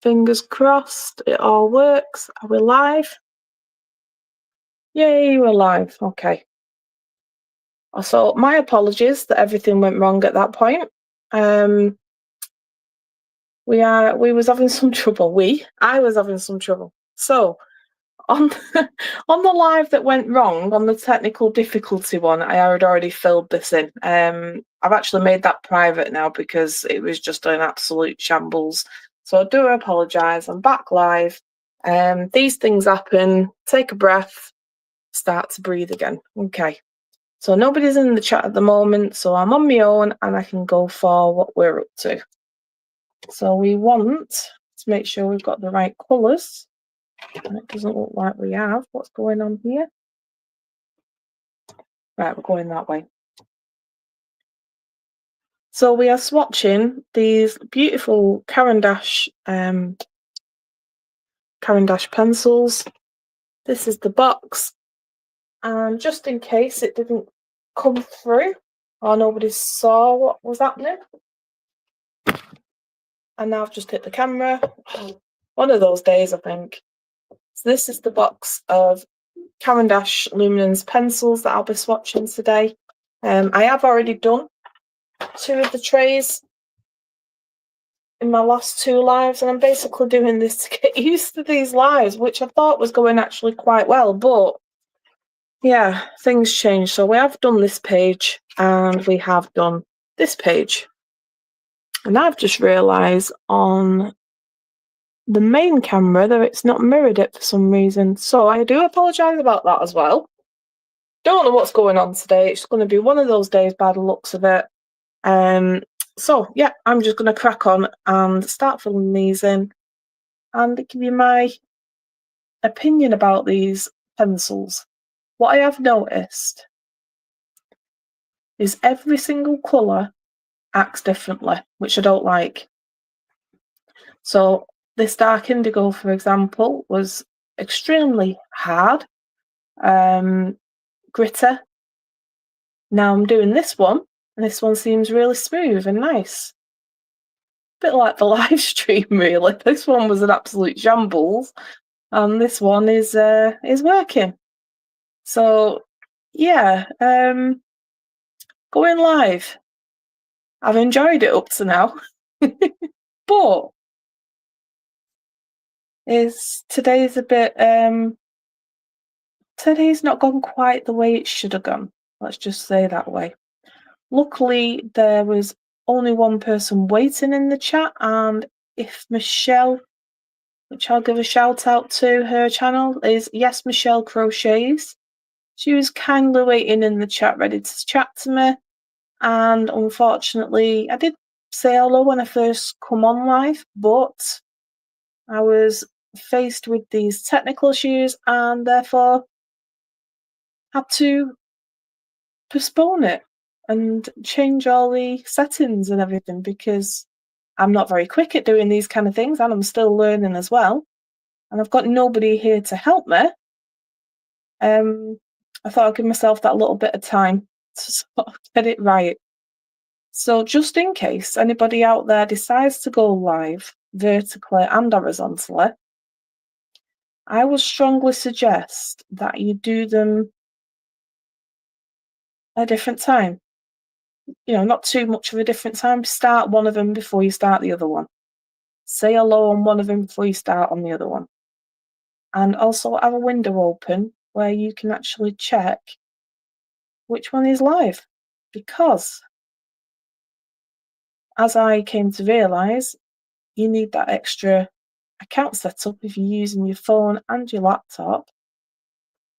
Fingers crossed it all works. Are we live? Yay, we're live. Okay. So my apologies that everything went wrong at that point. We was having some trouble. I was having some trouble. So on on the live that went wrong, on the technical difficulty one, I had already filled this in. I've actually made that private now because it was just an absolute shambles. So I do apologise. I'm back live. These things happen. Take a breath. Start to breathe again. Okay. So nobody's in the chat at the moment, so I'm on my own and I can go for what we're up to. So we want to make sure we've got the right colours. And it doesn't look like we have. What's going on here? Right, we're going that way. So we are swatching these beautiful CaranDache pencils. This is the box. And just in case it didn't come through or nobody saw what was happening. And now I've just hit the camera. One of those days, I think. So this is the box of CaranDache Luminance pencils that I'll be swatching today. I have already done 2 of the trays in my last 2 lives, and I'm basically doing this to get used to these lives, which I thought was going actually quite well, but yeah, things change. So we have done this page and we have done this page. And I've just realised on the main camera that it's not mirrored it for some reason. So I do apologise about that as well. Don't know what's going on today. It's going to be one of those days by the looks of it. So yeah, I'm just going to crack on and start filling these in and give you my opinion about these pencils. What I have noticed is every single colour acts differently, which I don't like. So this dark indigo, for example, was extremely hard, gritty. Now I'm doing this one, and this one seems really smooth and nice. Bit like the live stream, really. This one was an absolute shambles, and this one is working. So yeah, going live. I've enjoyed it up to now, but today's a bit today's not gone quite the way it should have gone. Let's just say that way. Luckily, there was only one person waiting in the chat, and if Michelle, which I'll give a shout out to, her channel is Yes Michelle Crochets. She was kindly waiting in the chat, ready to chat to me, and unfortunately, I did say hello when I first come on live, but I was faced with these technical issues and therefore had to postpone it and change all the settings and everything because I'm not very quick at doing these kind of things and I'm still learning as well. And I've got nobody here to help me. I thought I'd give myself that little bit of time to sort of get it right. So just in case anybody out there decides to go live vertically and horizontally, I would strongly suggest that you do them at a different time. You know, not too much of a different time. Start one of them before you start the other one. Say hello on one of them before you start on the other one. And also have a window open where you can actually check which one is live. Because, as I came to realise, you need that extra account set up if you're using your phone and your laptop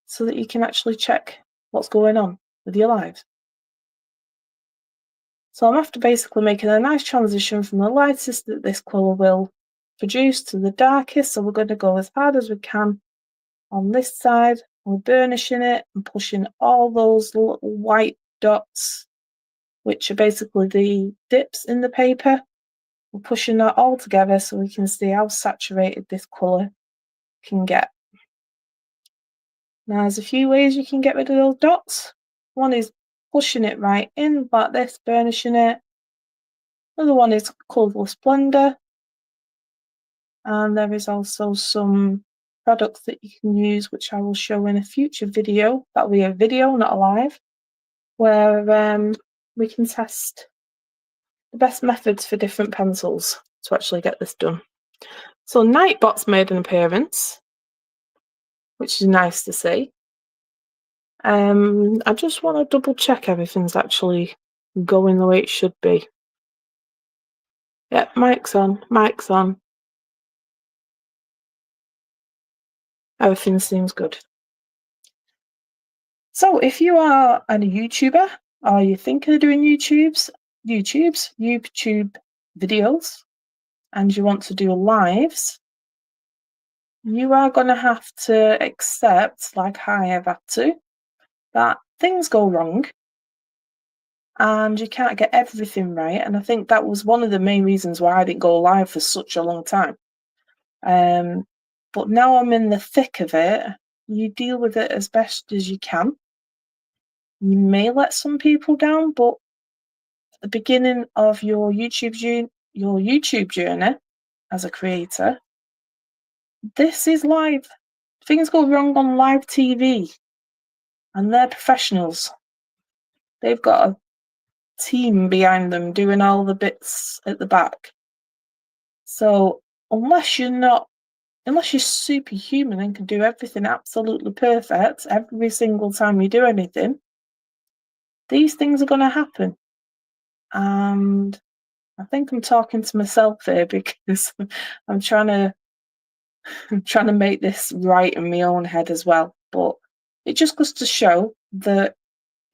so that you can actually check what's going on with your lives. So I'm after basically making a nice transition from the lightest that this colour will produce to the darkest. So we're going to go as hard as we can on this side. We're burnishing it and pushing all those little white dots, which are basically the dips in the paper. We're pushing that all together so we can see how saturated this colour can get. Now there's a few ways you can get rid of those dots. One is pushing it right in like this, burnishing it. Another one is Colourful Splendor. And there is also some products that you can use, which I will show in a future video. That'll be a video, not a live, where we can test the best methods for different pencils to actually get this done. So Nightbot's made an appearance, which is nice to see. I just want to double check everything's actually going the way it should be. Yep, mic's on, mic's on. Everything seems good. So if you are a YouTuber, or you're thinking of doing YouTube videos, and you want to do lives, you are going to have to accept, like I have had to, that things go wrong and you can't get everything right. And I think that was one of the main reasons why I didn't go live for such a long time. But now I'm in the thick of it, you deal with it as best as you can. You may let some people down, but at the beginning of your YouTube journey as a creator, this is live. Things go wrong on live TV, and they're professionals. They've got a team behind them doing all the bits at the back. So unless you're superhuman and can do everything absolutely perfect every single time you do anything, these things are going to happen. And I think I'm talking to myself here because I'm trying to make this right in my own head as well. But it just goes to show that,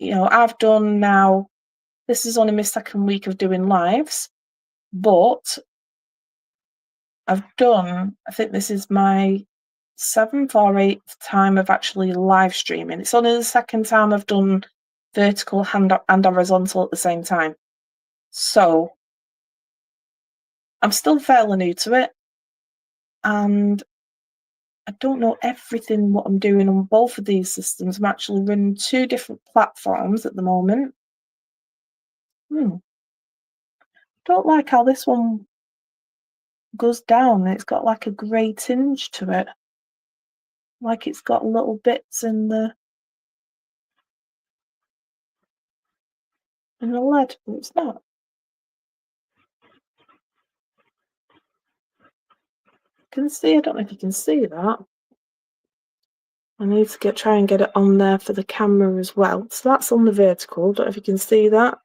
I've done now, this is only my second week of doing lives, but I think this is my 7th or 8th time of actually live streaming. It's only the second time I've done vertical and horizontal at the same time. So I'm still fairly new to it, and I don't know everything what I'm doing on both of these systems. I'm actually running 2 different platforms at the moment. Don't like how this one goes down. It's got like a grey tinge to it. Like it's got little bits in the lead, but it's not. I don't know if you can see that. I need to try and get it on there for the camera as well. So that's on the vertical. Don't know if you can see that.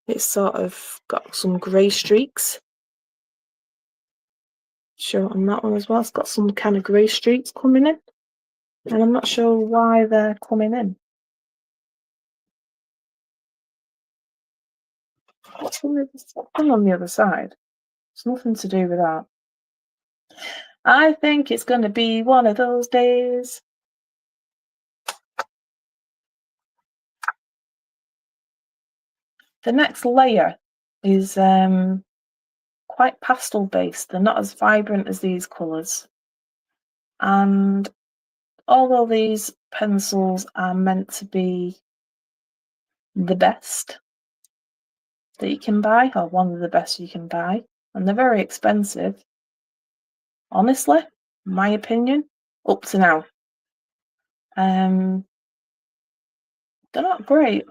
It's sort of got some grey streaks. Show it on that one as well. It's got some kind of grey streaks coming in. And I'm not sure why they're coming in. What's on the other side? It's nothing to do with that. I think it's going to be one of those days. The next layer is quite pastel based. They're not as vibrant as these colours. And although these pencils are meant to be the best that you can buy, or one of the best you can buy, and they're very expensive, honestly, my opinion, up to now, they're not great.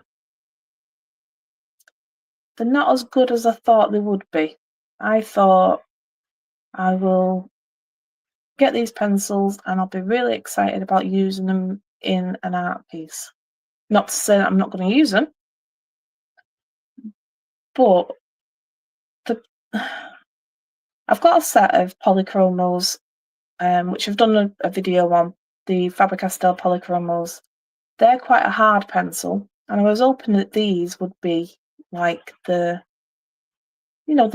They're not as good as I thought they would be. I thought I will get these pencils and I'll be really excited about using them in an art piece. Not to say that I'm not going to use them, but I've got a set of polychromos, which I've done a video on, the Faber-Castell polychromos. They're quite a hard pencil, and I was hoping that these would be like the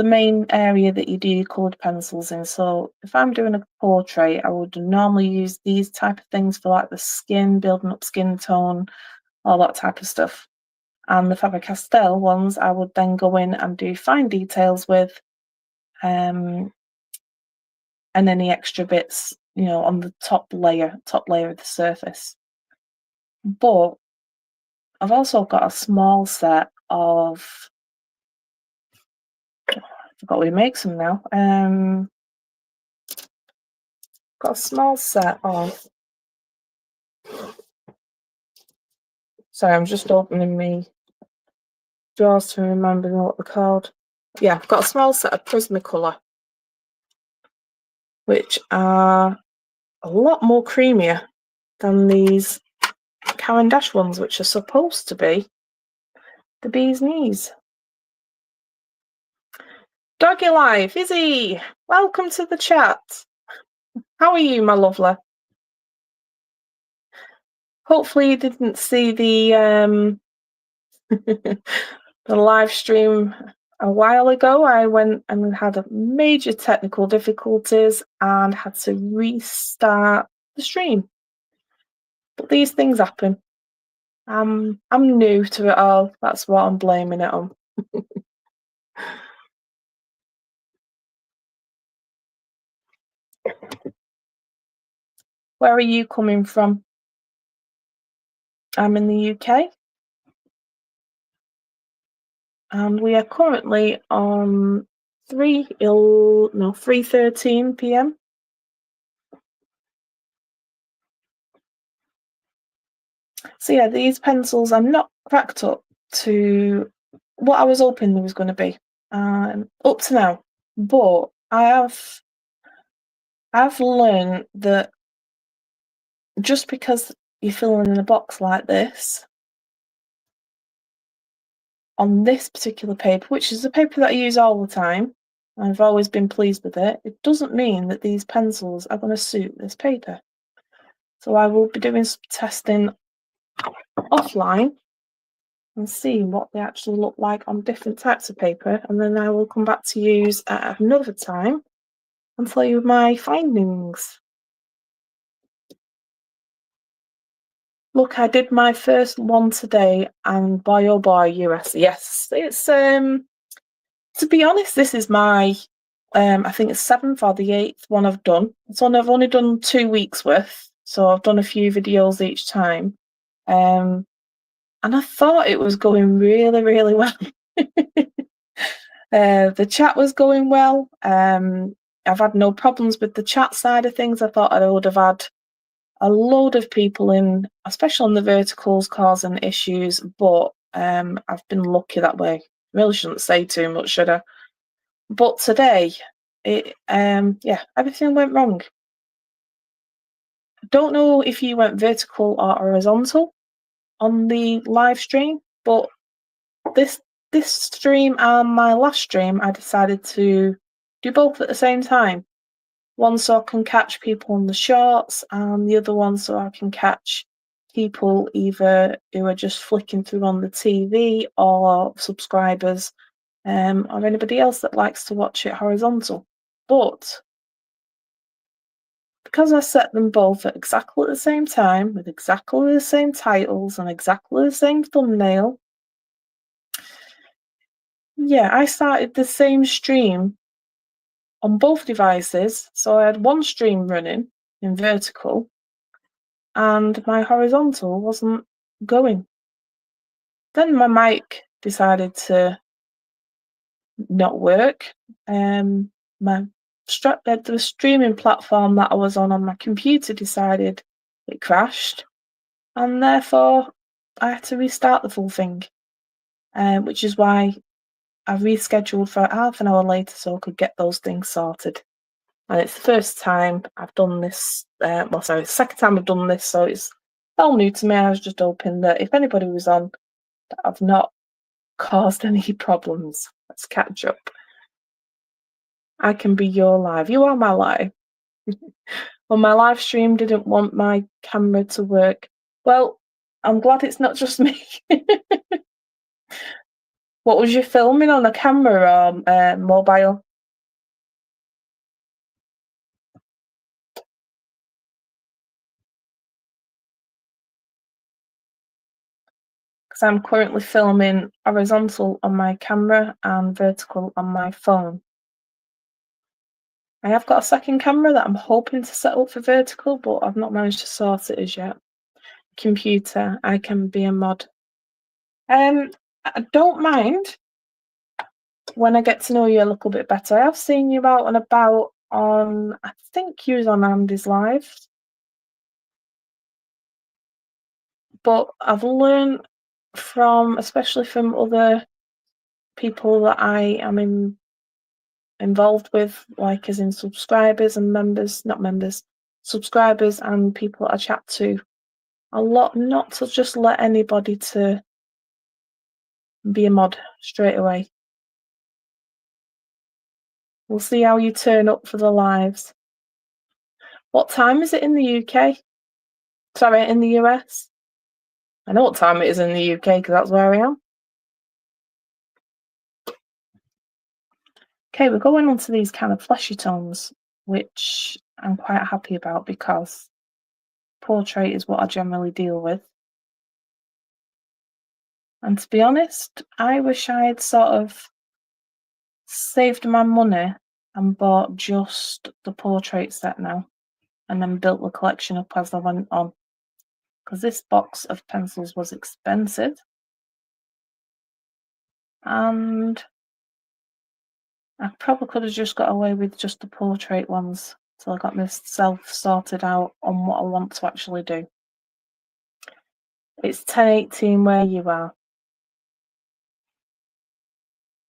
main area that you do your coloured pencils in. So if I'm doing a portrait, I would normally use these type of things for like the skin, building up skin tone, all that type of stuff. And the Faber-Castell ones, I would then go in and do fine details with, and any extra bits, on the top layer of the surface. But I've also got a small set of, I forgot who makes them now. got a small set of... Sorry, I'm just opening me drawers to remember what they're called. Yeah, I've got a small set of Prismacolor, which are a lot more creamier than these CaranDache ones, which are supposed to be the bee's knees. Doggy Life, Izzy, welcome to the chat. How are you, my lovely? Hopefully you didn't see the the live stream a while ago. I went and had major technical difficulties and had to restart the stream. But these things happen. I'm new to it all. That's what I'm blaming it on. Where are you coming from? I'm in the UK. And we are currently on 3:13 p.m. So yeah, these pencils are not cracked up to what I was hoping they was going to be up to now. But I've learned that just because you're filling in a box like this on this particular paper, which is a paper that I use all the time, and I've always been pleased with it, it doesn't mean that these pencils are going to suit this paper. So I will be doing some testing offline and seeing what they actually look like on different types of paper, and then I will come back to use at another time and tell you my findings. Look, I did my first one today, and boy oh boy, yes, it's to be honest, this is my I think it's 7th or the 8th one I've done. I've only done 2 weeks worth, so I've done a few videos each time. And I thought it was going really, really well. The chat was going well. I've had no problems with the chat side of things. I thought I would have had a load of people in, especially on the verticals, causing issues, but I've been lucky that way. Really shouldn't say too much, should I? But today, everything went wrong. I don't know if you went vertical or horizontal on the live stream, but this stream and my last stream, I decided to do both at the same time. One so I can catch people on the shorts, and the other one so I can catch people either who are just flicking through on the TV or subscribers, or anybody else that likes to watch it horizontal. But because I set them both at exactly the same time, with exactly the same titles and exactly the same thumbnail, yeah, I started the same stream on both devices. So I had one stream running in vertical and my horizontal wasn't going. Then my mic decided to not work. The streaming platform that I was on my computer decided it crashed, and therefore I had to restart the full thing, which is why I rescheduled for half an hour later so I could get those things sorted. And it's the first time I've done this, second time I've done this, so it's all new to me. I was just hoping that if anybody was on, that I've not caused any problems. Let's catch up. I can be your live. You are my live. Well, my live stream didn't want my camera to work. Well, I'm glad it's not just me. What was you filming on, a camera or mobile? Because I'm currently filming horizontal on my camera and vertical on my phone. I have got a second camera that I'm hoping to set up for vertical, but I've not managed to sort it as yet. Computer, I can be a mod. I don't mind when I get to know you a little bit better. I have seen you out and about on, I think he was on Andy's live. But I've learned from, especially from other people that I am involved with, like as in subscribers and members, not members, subscribers and people that I chat to, a lot not to just let anybody to be a mod straight away. We'll see how you turn up for the lives. What time is it in the UK? Sorry, in the US? I know what time it is in the UK because that's where I am. Okay, we're going on to these kind of fleshy tones, which I'm quite happy about because portrait is what I generally deal with. And to be honest, I wish I had sort of saved my money and bought just the portrait set now and then built the collection up as I went on. Because this box of pencils was expensive. And I probably could have just got away with just the portrait ones till I got myself sorted out on what I want to actually do. It's 10:18 where you are.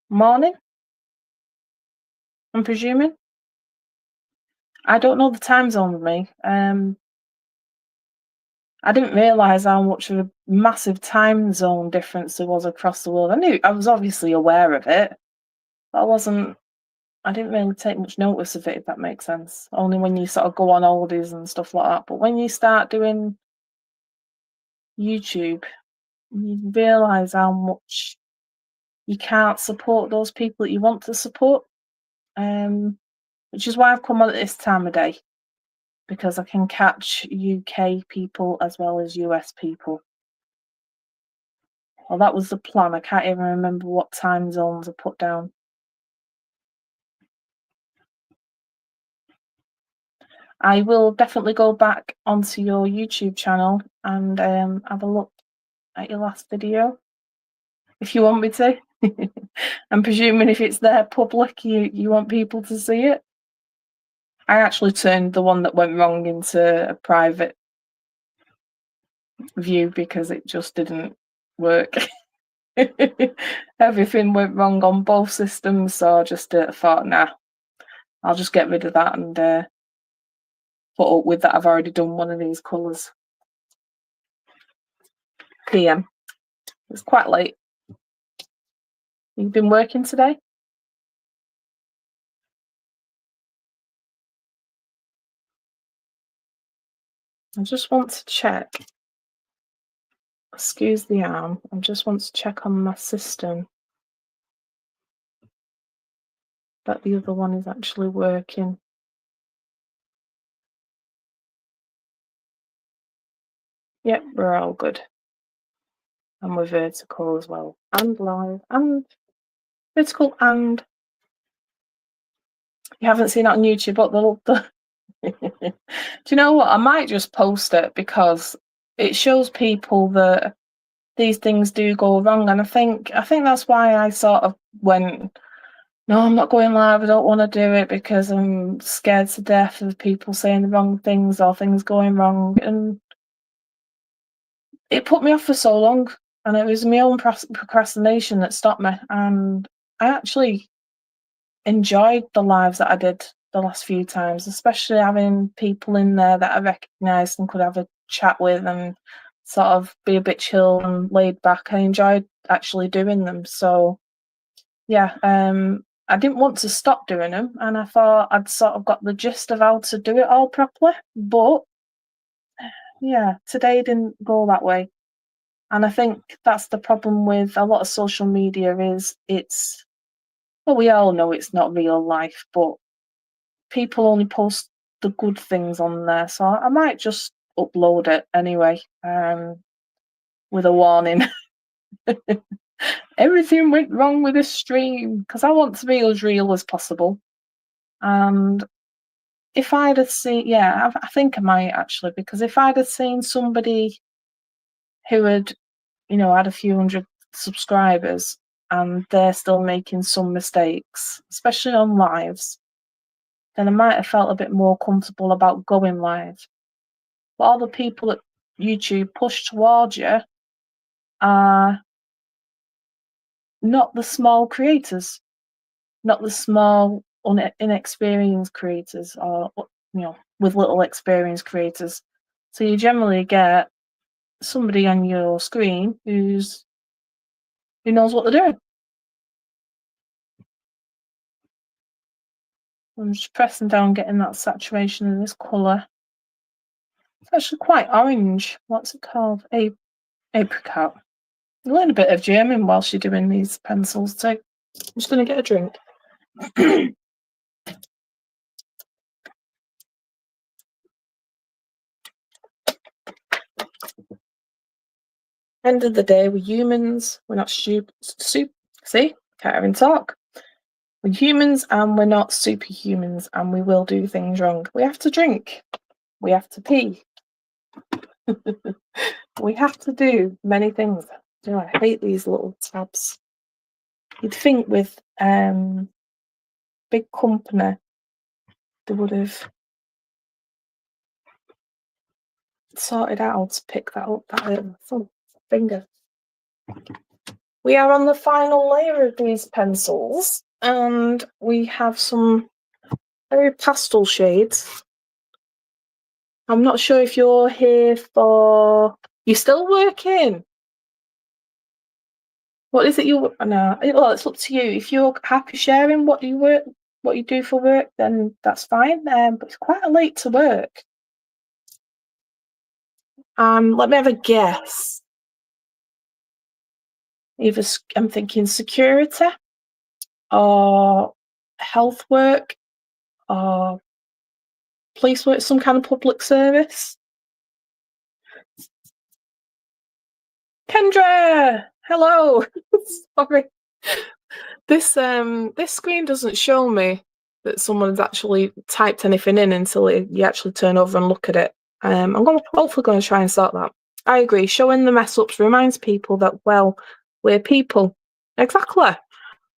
Morning, I'm presuming. I don't know the time zone with me. I didn't realise how much of a massive time zone difference there was across the world. I was obviously aware of it, but I didn't really take much notice of it, if that makes sense. Only when you sort of go on holidays and stuff like that. But when you start doing YouTube, you realise how much you can't support those people that you want to support. Which is why I've come on at this time of day, because I can catch UK people as well as US people. Well, that was the plan. I can't even remember what time zones are put down. I will definitely go back onto your YouTube channel and have a look at your last video, if you want me to. I'm presuming if it's there public, you want people to see it. I actually turned the one that went wrong into a private view because it just didn't work. Everything went wrong on both systems, so I just thought, nah, I'll just get rid of that and put up with that. I've already done one of these colours. PM. It's quite late. You've been working today? I just want to check. Excuse the arm. I just want to check on my system that the other one is actually working. Yep, we're all good. And we're vertical as well. And live. And vertical and... You haven't seen it on YouTube, but do you know what? I might just post it because it shows people that these things do go wrong, and I think that's why I sort of went, no, I'm not going live. I don't want to do it because I'm scared to death of people saying the wrong things or things going wrong, and it put me off for so long, and it was my own procrastination that stopped me. And I actually enjoyed the lives that I did the last few times, especially having people in there that I recognised and could have a chat with and sort of be a bit chill and laid back. I enjoyed actually doing them. So yeah, I didn't want to stop doing them, and I thought I'd sort of got the gist of how to do it all properly. But yeah, today didn't go that way. And I think that's the problem with a lot of social media is well, we all know it's not real life, but people only post the good things on there. So I might just upload it anyway, with a warning. Everything went wrong with this stream, because I want to be as real as possible. And if I'd have seen, yeah, I think I might actually, because if I'd have seen somebody who had, had a few hundred subscribers and they're still making some mistakes, especially on lives, then I might have felt a bit more comfortable about going live. But all the people at YouTube push towards you are not the small creators, not the small, inexperienced creators, or with little experience creators. So you generally get somebody on your screen who knows what they're doing. I'm just pressing down, getting that saturation in this colour. It's actually quite orange. What's it called? Apricot. A little bit of German whilst you're doing these pencils too. I'm just going to get a drink. End of the day, we're humans. We're not stupid. See? Can't even talk. We're humans and we're not superhumans, and we will do things wrong. We have to drink. We have to pee. We have to do many things. I hate these little tabs. You'd think with big company they would have sorted out how to pick that up. That finger. We are on the final layer of these pencils, and we have some very pastel shades. I'm not sure if you're here for... You're still working? What is it you... No, well, it's up to you. If you're happy sharing what you do for work, then that's fine. But it's quite late to work. Let me have a guess. Either I'm thinking security, or health work, or police work, some kind of public service. Kendra, hello. Sorry, this screen doesn't show me that someone's actually typed anything in until you actually turn over and look at it. I'm hopefully going to try and sort that. I agree. Showing the mess ups reminds people that, well, we're people. Exactly.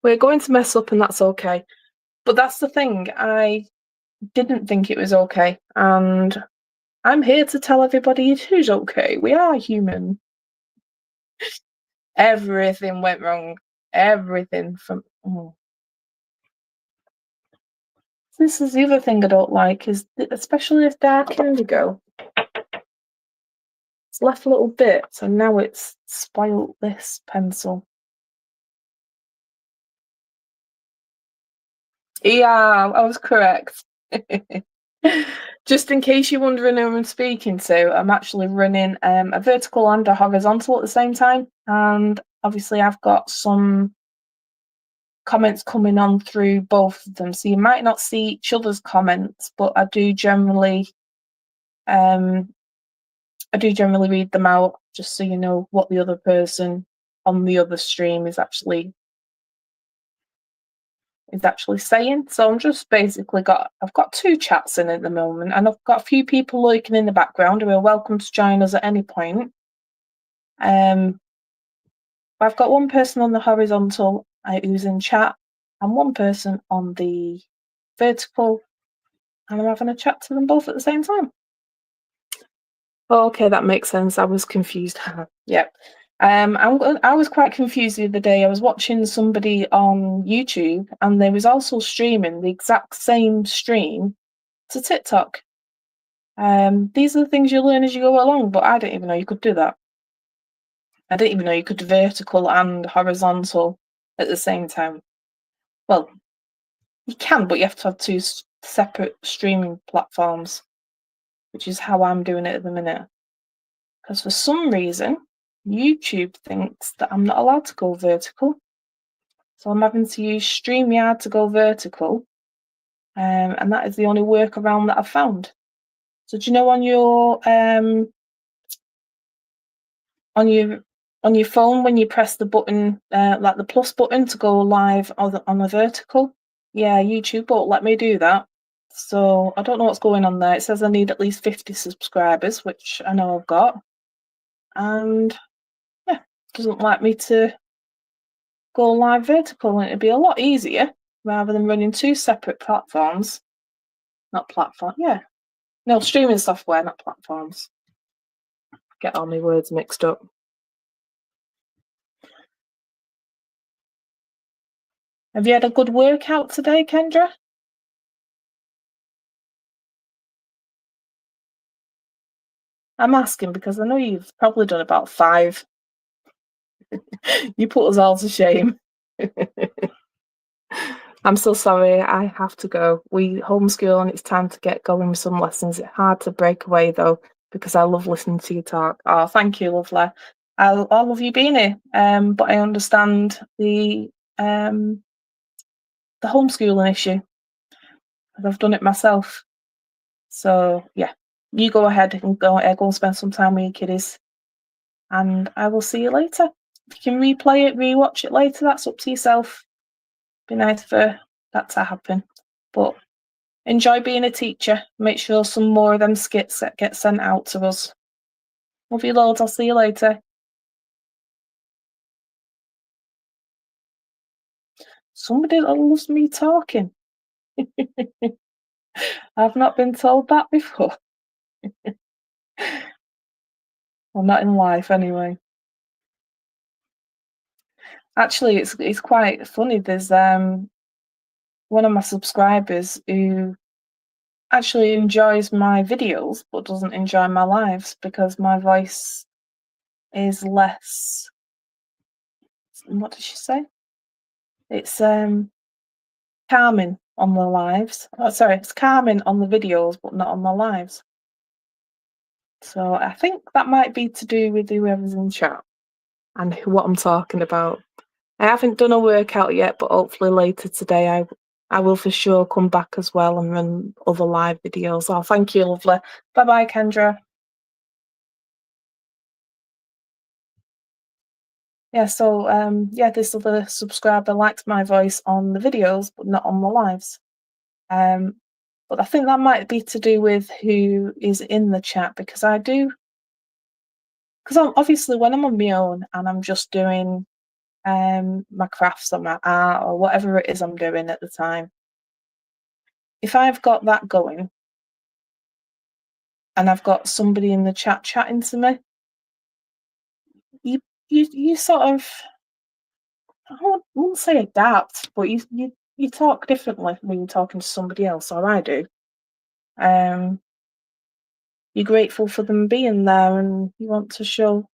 We're going to mess up, and that's okay. But that's the thing. I didn't think it was okay, and I'm here to tell everybody it is okay. We are human. Everything went wrong. Everything from... This is the other thing I don't like, is especially with dark indigo. It's left a little bit, so now it's spoiled this pencil. Yeah, I was correct. Just in case you're wondering who I'm speaking to, I'm actually running a vertical and a horizontal at the same time, and obviously I've got some comments coming on through both of them, so you might not see each other's comments, but I do generally read them out, just so you know what the other person on the other stream is actually saying. So I'm just basically I've got two chats in at the moment, and I've got a few people lurking in the background who are welcome to join us at any point. I've got one person on the horizontal who's in chat, and one person on the vertical, and I'm having a chat to them both at the same time. Okay, that makes sense. I was confused. Yeah. I was quite confused the other day. I was watching somebody on YouTube, and they was also streaming the exact same stream to TikTok. These are the things you learn as you go along, but I didn't even know you could do that. I didn't even know you could do vertical and horizontal at the same time. Well, you can, but you have to have two separate streaming platforms, which is how I'm doing it at the minute. Because for some reason, YouTube thinks that I'm not allowed to go vertical. So I'm having to use StreamYard to go vertical. And that is the only workaround that I've found. So do you know on your phone, when you press the button, like the plus button to go live on the vertical? Yeah, YouTube won't let me do that. So I don't know what's going on there. It says I need at least 50 subscribers, which I know I've got. And yeah, doesn't like me to go live vertical, and it'd be a lot easier rather than running two separate platforms. Not platform. Yeah. No, streaming software, not platforms. Get all my words mixed up. Have you had a good workout today, Kendra? I'm asking because I know you've probably done about 5. You put us all to shame. I'm so sorry, I have to go. We homeschool and it's time to get going with some lessons. It's hard to break away though, because I love listening to you talk. Oh, thank you, lovely. I love you being here. But I understand the homeschooling issue. I've done it myself. So yeah, you go ahead and go and spend some time with your kiddies. And I will see you later. If you can replay it, rewatch it later, that's up to yourself. Be nice for that to happen. But enjoy being a teacher. Make sure some more of them skits that get sent out to us. Love you loads. I'll see you later. Somebody that loves me talking. I've not been told that before. Well, not in life anyway. Actually, it's quite funny. There's one of my subscribers who actually enjoys my videos but doesn't enjoy my lives because my voice is less. What did she say? It's calming on the lives. Oh, sorry, it's calming on the videos but not on the lives. So I think that might be to do with whoever's in chat and what I'm talking about. I haven't done a workout yet, but hopefully later today I will for sure come back as well and run other live videos. Oh, thank you, lovely. Bye-bye, Kendra. Yeah, so yeah, this other subscriber likes my voice on the videos, but not on the lives. But I think that might be to do with who is in the chat because because obviously when I'm on my own and I'm just doing my crafts or my art or whatever it is I'm doing at the time, if I've got that going and I've got somebody in the chat chatting to me, you sort of, I wouldn't say adapt, but you talk differently when you're talking to somebody else, or I do. You're grateful for them being there and you want to show,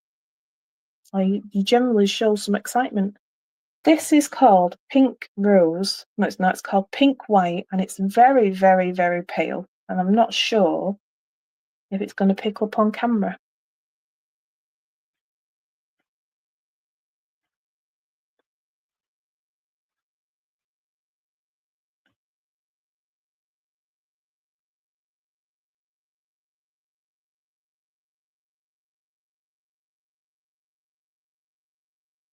or you generally show some excitement. This is called Pink Rose. No, it's not. It's called Pink White, and it's very, very, very pale. And I'm not sure if it's going to pick up on camera.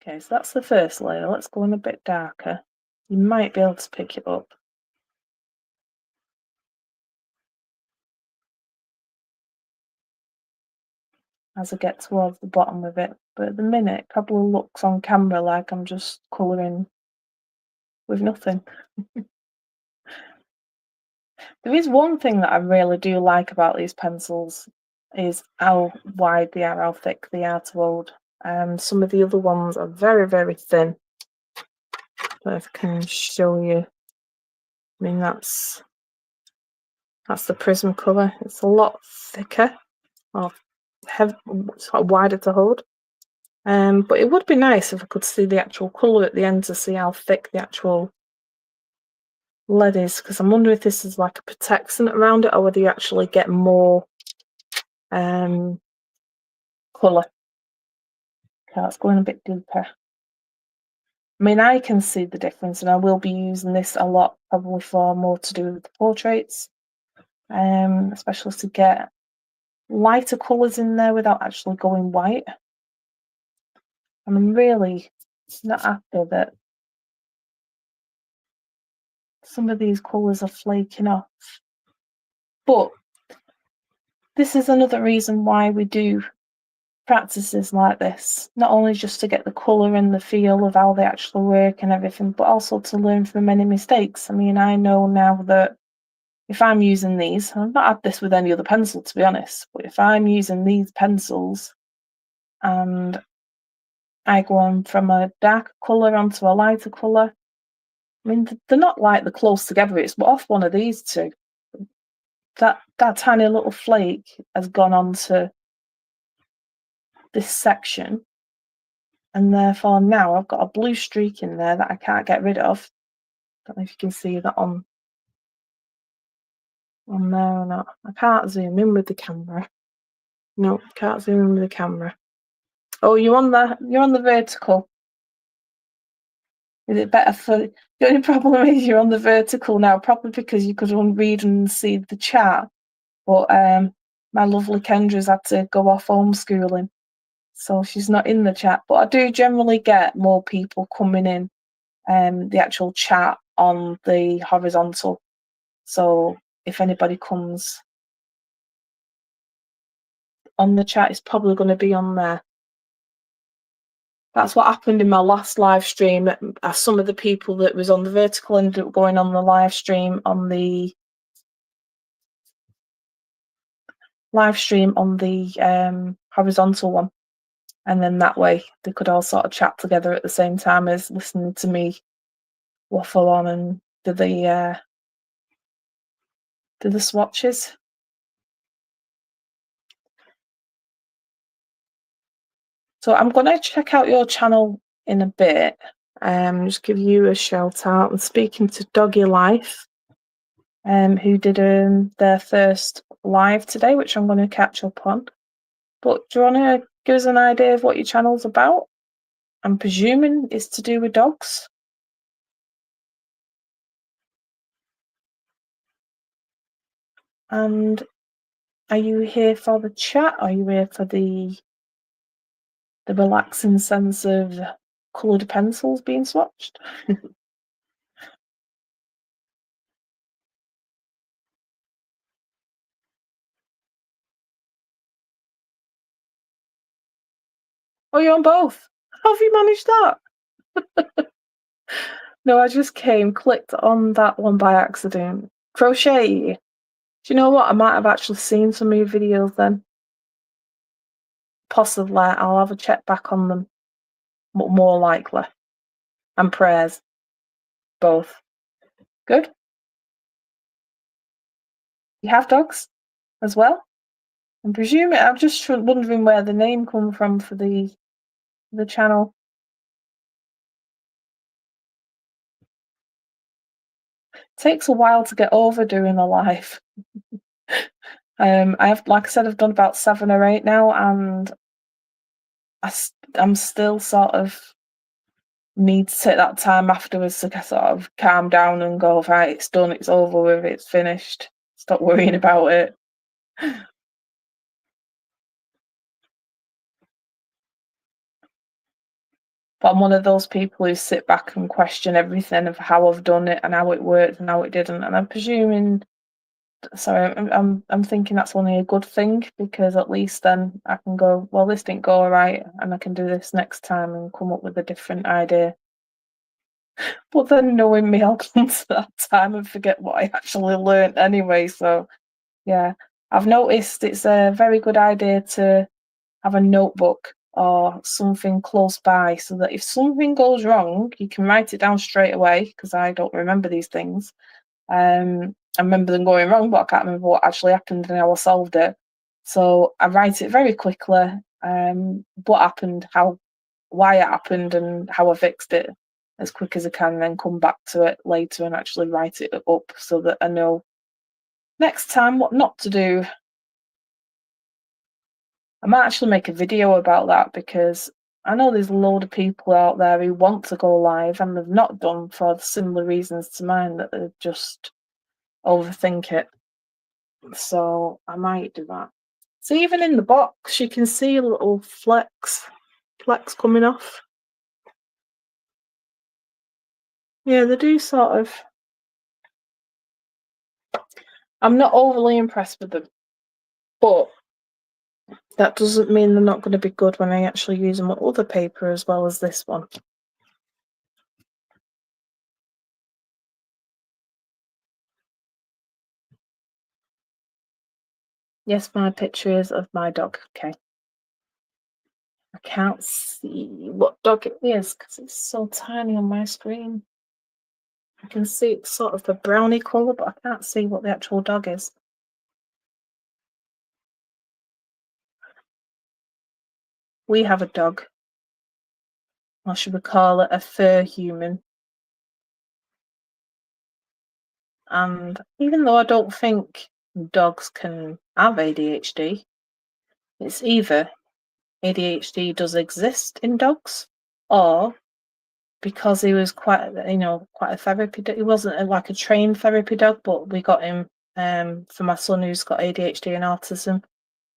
Okay, so that's the first layer. Let's go in a bit darker. You might be able to pick it up. As I get towards the bottom of it. But at the minute, it probably looks on camera like I'm just colouring with nothing. There is one thing that I really do like about these pencils is how wide they are, how thick they are to hold. Some of the other ones are very, very thin. But if I can show you, I mean that's the prism colour. It's a lot thicker, or sort of wider to hold. But it would be nice if I could see the actual colour at the end to see how thick the actual lead is, because I'm wondering if this is like a protectant around it or whether you actually get more colour. Okay, let's go in a bit deeper. I mean, I can see the difference and I will be using this a lot, probably for more to do with the portraits, especially to get lighter colours in there without actually going white. And I'm really not happy that some of these colours are flaking off. But this is another reason why we do practices like this, not only just to get the colour and the feel of how they actually work and everything, but also to learn from any mistakes. I mean, I know now that if I'm using these, I've not had this with any other pencil to be honest, but if I'm using these pencils and I go on from a darker colour onto a lighter colour, I mean, they're not like they're close together, it's off one of these two. That tiny little flake has gone onto this section, and therefore now I've got a blue streak in there that I can't get rid of. Don't know if you can see that on there or not. I can't zoom in with the camera. No, can't zoom in with the camera. Oh, you're on the vertical. Is it better for the only problem is you're on the vertical now, probably because you could read and see the chat. But my lovely Kendra's had to go off homeschooling, so she's not in the chat. But I do generally get more people coming in the actual chat on the horizontal. So if anybody comes on the chat, it's probably going to be on there. That's what happened in my last live stream. Some of the people that was on the vertical ended up going on the live stream on the horizontal one, and then that way they could all sort of chat together at the same time as listening to me waffle on and do the swatches. So I'm going to check out your channel in a bit. Just give you a shout out. I'm speaking to Doggy Life, who did their first live today, which I'm going to catch up on. But do you want to give us an idea of what your channel's about? I'm presuming it's to do with dogs. And are you here for the chat? Or are you here for the relaxing sense of coloured pencils being swatched? Oh, you're on both. How have you managed that? No, I just clicked on that one by accident. Crochet. Do you know what? I might have actually seen some of your videos then. Possibly. I'll have a check back on them. More likely. And prayers. Both. Good. You have dogs as well? I'm presuming. I'm just wondering where the name come from for the channel. It takes a while to get over doing a live. Like I said, I've done about 7 or 8 now, and I'm still sort of need to take that time afterwards to sort of calm down and go, right, it's done, it's over with, it's finished. Stop worrying about it. But I'm one of those people who sit back and question everything of how I've done it and how it worked and how it didn't. And I'm presuming, sorry, I'm thinking that's only a good thing, because at least then I can go, well, this didn't go right, and I can do this next time and come up with a different idea. But then knowing me, I'll come to that time and forget what I actually learned anyway. So yeah, I've noticed it's a very good idea to have a notebook or something close by, so that if something goes wrong, you can write it down straight away, because I don't remember these things. I remember them going wrong, but I can't remember what actually happened and how I solved it. So I write it very quickly, what happened, why it happened, and how I fixed it as quick as I can, and then come back to it later and actually write it up so that I know next time what not to do. I might actually make a video about that, because I know there's a load of people out there who want to go live and they've not done for similar reasons to mine, that they just overthink it. So I might do that. So even in the box, you can see a little flecks coming off. Yeah, they do sort of. I'm not overly impressed with them, but that doesn't mean they're not going to be good when I actually use them on other paper as well as this one. Yes, my picture is of my dog. Okay. I can't see what dog it is because it's so tiny on my screen. I can see it's sort of a brownie colour, but I can't see what the actual dog is. We have a dog. Or should we call it a fur human? And even though I don't think dogs can have ADHD, it's either ADHD does exist in dogs, or because he was quite a therapy dog. He wasn't like a trained therapy dog, but we got him for my son who's got ADHD and autism.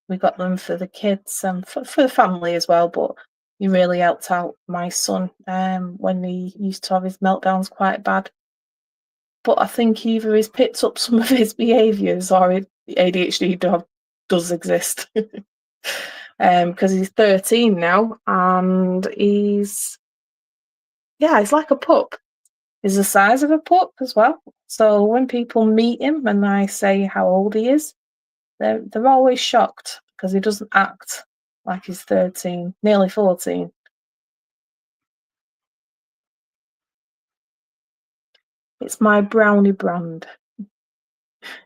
We got them for the kids and for the family as well, but he really helped out my son when he used to have his meltdowns quite bad. But I think either he's picked up some of his behaviours or the ADHD dog does exist. Because he's 13 now and he's like a pup. He's the size of a pup as well. So when people meet him and I say how old he is, they're always shocked because he doesn't act like he's 13, nearly 14. It's my brownie brand.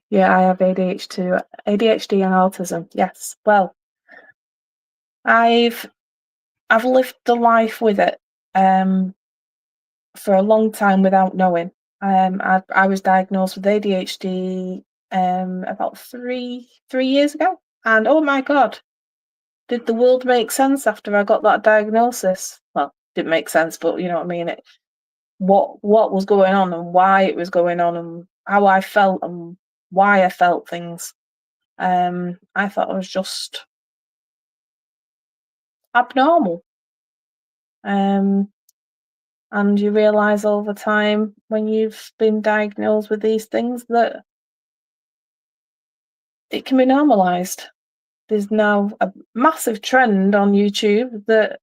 Yeah, I have ADHD and autism. Yes. Well, I've lived the life with it for a long time without knowing. I was diagnosed with ADHD about three years ago, and oh my god, did the world make sense after I got that diagnosis? Well, didn't make sense, but you know what I mean. What was going on and why it was going on and how I felt and why I felt things. I thought I was just abnormal. And you realise over time when you've been diagnosed with these things that it can be normalised. There's now a massive trend on YouTube that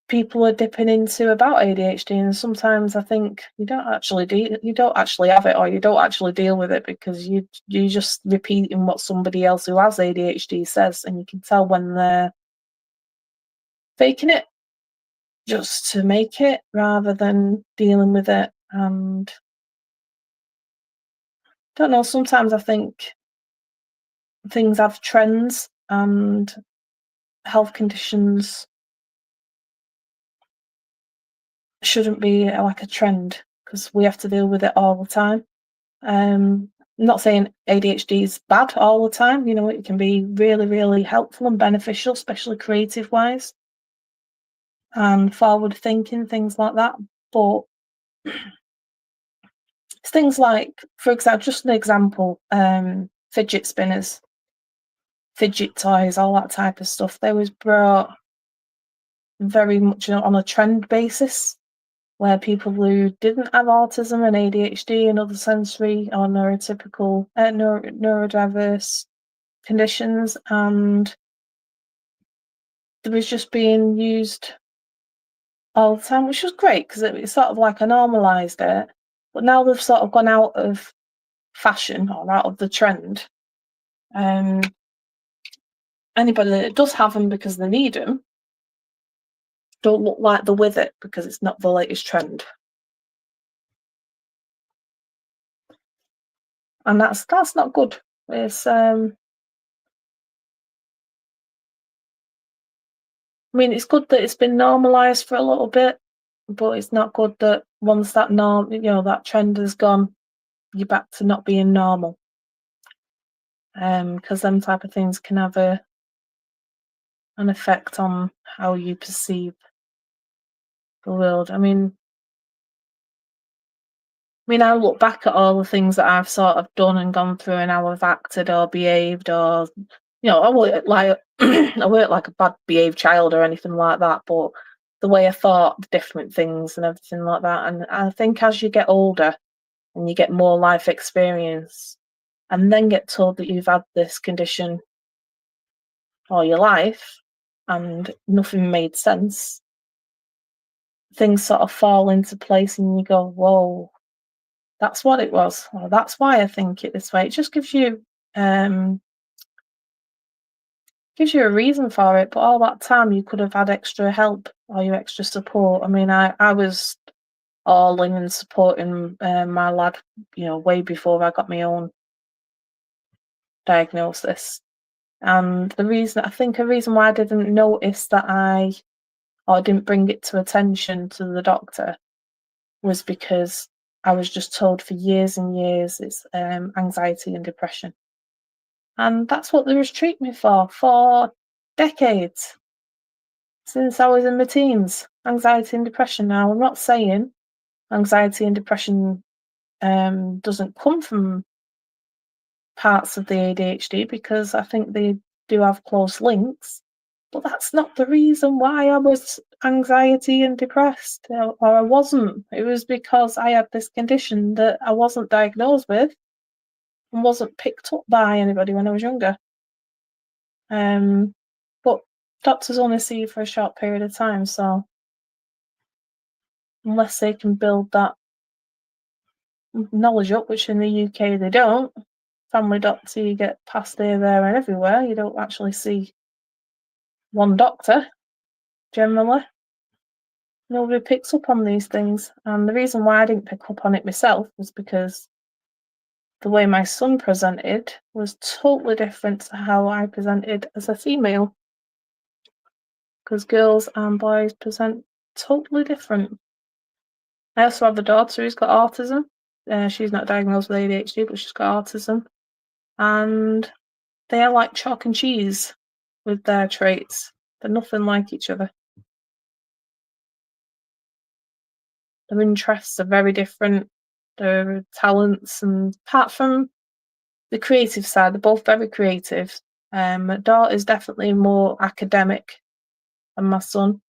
people are dipping into about ADHD, and sometimes I think you don't actually have it, or you don't actually deal with it because you're just repeating what somebody else who has ADHD says, and you can tell when they're faking it just to make it rather than dealing with it. And I don't know, sometimes I think things have trends and health conditions shouldn't be like a trend because we have to deal with it all the time. I'm not saying ADHD is bad all the time. You know, it can be really, really helpful and beneficial, especially creative wise and forward thinking, things like that. But it's things like, for example, just an example, fidget spinners, fidget toys, all that type of stuff. They was brought very much on a trend basis, where people who didn't have autism and ADHD and other sensory or neurotypical, neurodiverse conditions, and it was just being used all the time, which was great because it's sort of like a normalised it. But now they've sort of gone out of fashion or out of the trend. Anybody that does have them because they need them don't look like they're with it because it's not the latest trend. And that's not good. It's I mean, it's good that it's been normalised for a little bit, but it's not good that once that that trend has gone, you're back to not being normal. Because them type of things can have an effect on how you perceive the world. I mean, I look back at all the things that I've sort of done and gone through and how I've acted or behaved, or I weren't like I weren't like a bad behaved child or anything like that, but the way I thought, the different things and everything like that. And I think as you get older and you get more life experience, and then get told that you've had this condition all your life and nothing made sense, things sort of fall into place and you go, whoa, that's what it was. Or that's why I think it this way. It just gives you gives you a reason for it, but all that time you could have had extra help or your extra support. I mean, I was all in and supporting my lad, way before I got my own diagnosis. And a reason why I didn't notice that or didn't bring it to attention to the doctor was because I was just told for years and years it's anxiety and depression. And that's what they was treating me for decades, since I was in my teens. Anxiety and depression. Now, I'm not saying anxiety and depression doesn't come from parts of the ADHD, because I think they do have close links, but that's not the reason why I was anxiety and depressed, or I wasn't. It was because I had this condition that I wasn't diagnosed with and wasn't picked up by anybody when I was younger. But doctors only see you for a short period of time, so unless they can build that knowledge up, which in the UK they don't, family doctor, you get passed here, there and everywhere. You don't actually see one doctor, generally. Nobody picks up on these things. And the reason why I didn't pick up on it myself was because the way my son presented was totally different to how I presented as a female. Because girls and boys present totally different. I also have a daughter who's got autism. She's not diagnosed with ADHD, but she's got autism. And they are like chalk and cheese with their traits. They're nothing like each other. Their interests are very different. Their talents, and apart from the creative side, they're both very creative. My daughter is definitely more academic than my son,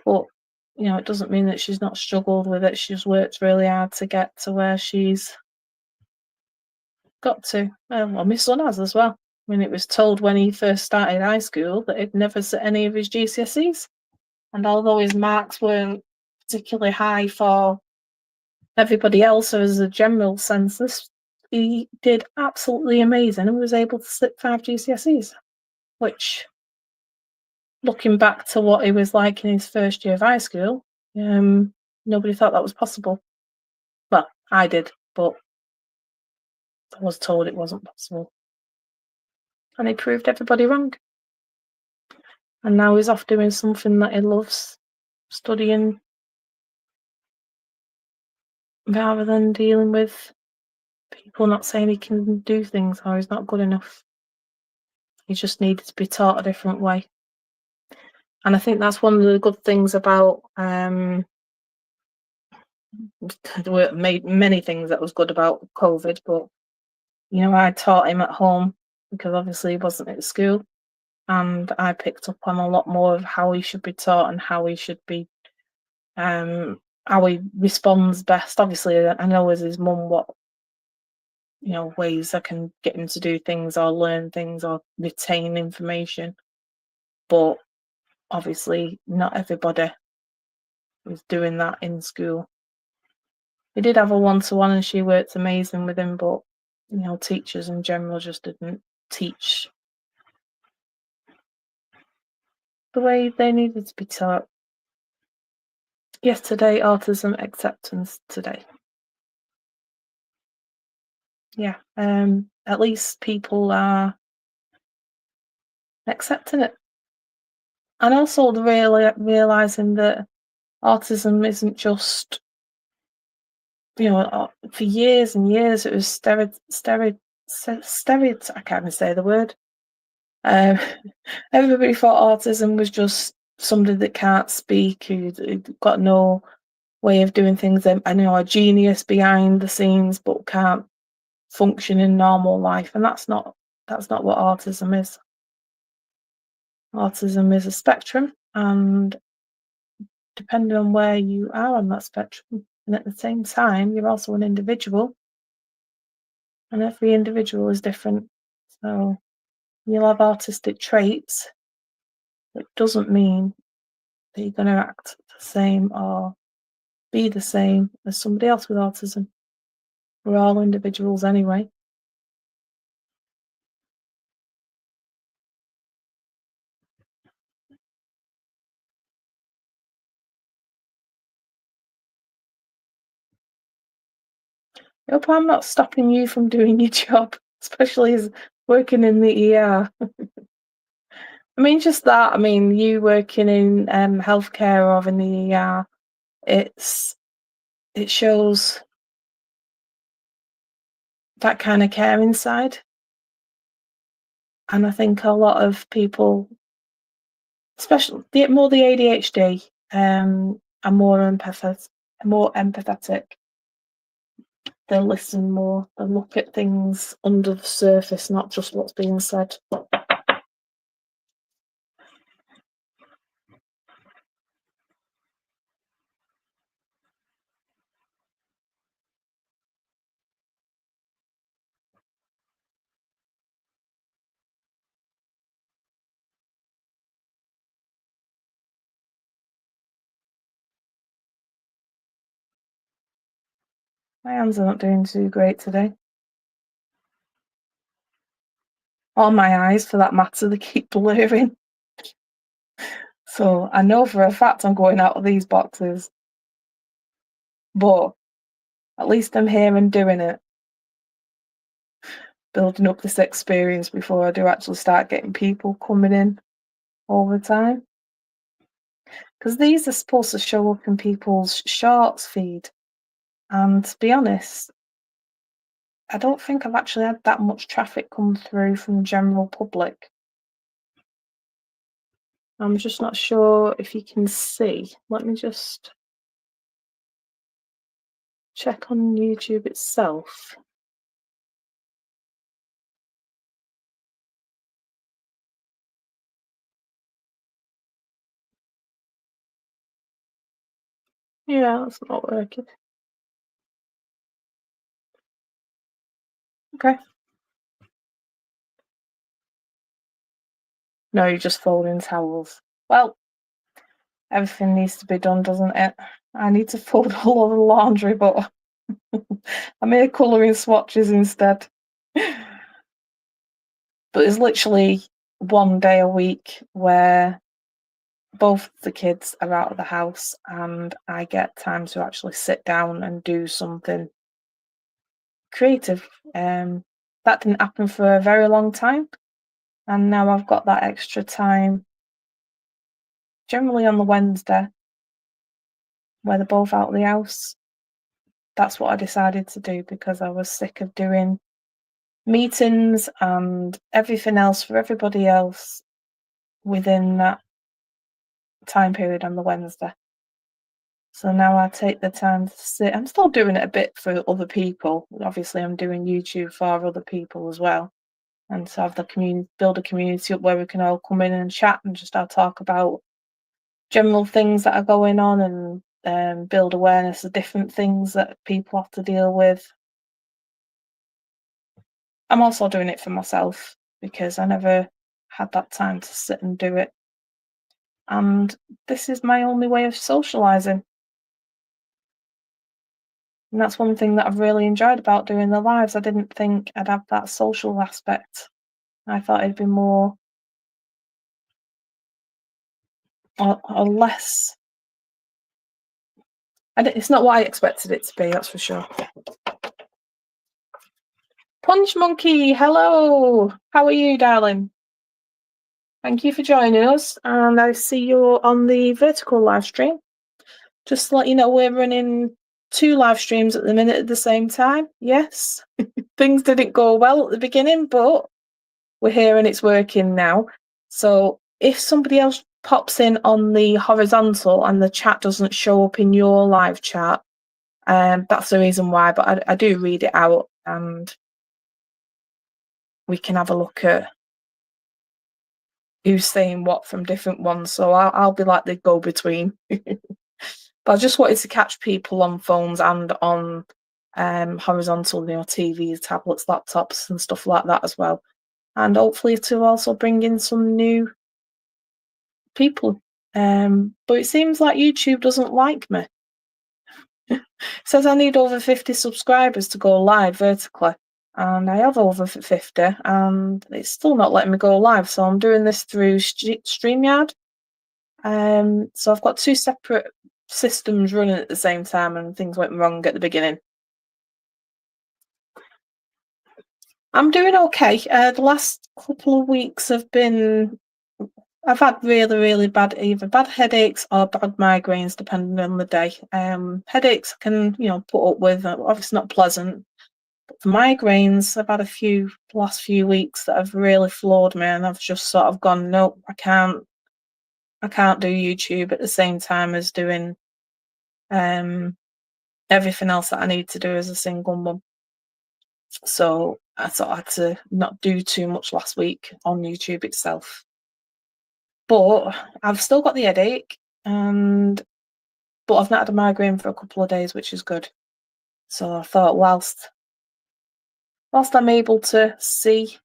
but it doesn't mean that she's not struggled with it. She's worked really hard to get to where she's got to. Well, my son has as well. I mean, it was told when he first started high school that he'd never set any of his GCSEs, and although his marks weren't particularly high for everybody else, or as a general census, he did absolutely amazing and was able to sit 5 GCSEs, which, looking back to what he was like in his first year of high school, nobody thought that was possible. Well, I did, but I was told it wasn't possible. And he proved everybody wrong. And now he's off doing something that he loves, studying, rather than dealing with people not saying he can do things or he's not good enough. He just needed to be taught a different way. And I think that's one of the good things about there were many things that was good about COVID, but I taught him at home because obviously he wasn't at school, and I picked up on a lot more of how he should be taught and how he should be how he responds best. Obviously I know as his mum what ways I can get him to do things or learn things or retain information, but obviously not everybody was doing that in school. We did have a one-to-one and she worked amazing with him, but teachers in general just didn't teach the way they needed to be taught. Yesterday, autism acceptance today. Yeah, at least people are accepting it. And also realising that autism isn't just, for years and years it was I can't even say the word. Everybody thought autism was just somebody that can't speak, who's got no way of doing things. I know a genius behind the scenes, but can't function in normal life, and that's not what autism is. Autism is a spectrum, and depending on where you are on that spectrum, and at the same time, you're also an individual, and every individual is different. So you'll have autistic traits. It doesn't mean that you're going to act the same or be the same as somebody else with autism. We're all individuals anyway. I hope I'm not stopping you from doing your job, especially as working in the ER. I mean, just that. I mean, you working in healthcare or in the ER, it shows that kind of care inside. And I think a lot of people, especially the ADHD, are more empathetic. They'll listen more. They'll look at things under the surface, not just what's being said. My hands are not doing too great today. Or my eyes, for that matter, they keep blurring. So I know for a fact I'm going out of these boxes. But at least I'm here and doing it. Building up this experience before I do actually start getting people coming in all the time. Because these are supposed to show up in people's shorts feed. And to be honest, I don't think I've actually had that much traffic come through from the general public. I'm just not sure if you can see. Let me just check on YouTube itself. Yeah, that's not working. Okay. No, you're just folding towels. Well, everything needs to be done, doesn't it? I need to fold all of the laundry, but I'm here colouring swatches instead. But it's literally one day a week where both the kids are out of the house and I get time to actually sit down and do something creative. That didn't happen for a very long time, and now I've got that extra time, generally on the Wednesday, where they're both out of the house. That's what I decided to do because I was sick of doing meetings and everything else for everybody else within that time period on the Wednesday. So now I take the time to sit. I'm still doing it a bit for other people. Obviously, I'm doing YouTube for other people as well. And to have the community, build a community up where we can all come in and chat and just talk about general things that are going on and build awareness of different things that people have to deal with. I'm also doing it for myself because I never had that time to sit and do it. And this is my only way of socializing. And that's one thing that I've really enjoyed about doing the lives. I didn't think I'd have that social aspect. I thought it'd be more or less. It's not what I expected it to be, that's for sure. Punch Monkey, hello. How are you, darling? Thank you for joining us. And I see you're on the vertical live stream. Just to let you know, we're running 2 live streams at the minute at the same time. Yes, things didn't go well at the beginning, but we're here and it's working now. So if somebody else pops in on the horizontal and the chat doesn't show up in your live chat, that's the reason why. But I do read it out and we can have a look at who's saying what from different ones. So I'll be like the go-between. But I just wanted to catch people on phones and on horizontal, TVs, tablets, laptops and stuff like that as well. And hopefully to also bring in some new people. But it seems like YouTube doesn't like me. It says I need over 50 subscribers to go live vertically. And I have over 50 and it's still not letting me go live. So I'm doing this through StreamYard. So I've got 2 separate systems running at the same time and things went wrong at the beginning. I'm doing okay. The last couple of weeks have been, I've had really bad, either bad headaches or bad migraines, depending on the day. Headaches I can, put up with. Obviously not pleasant. But for migraines, I've had the last few weeks that have really floored me, and I've just sort of gone, nope, I can't do YouTube at the same time as doing everything else that I need to do as a single mum. So I sort of had to not do too much last week on YouTube itself. But I've still got the headache, but I've not had a migraine for a couple of days, which is good. So I thought whilst I'm able to see,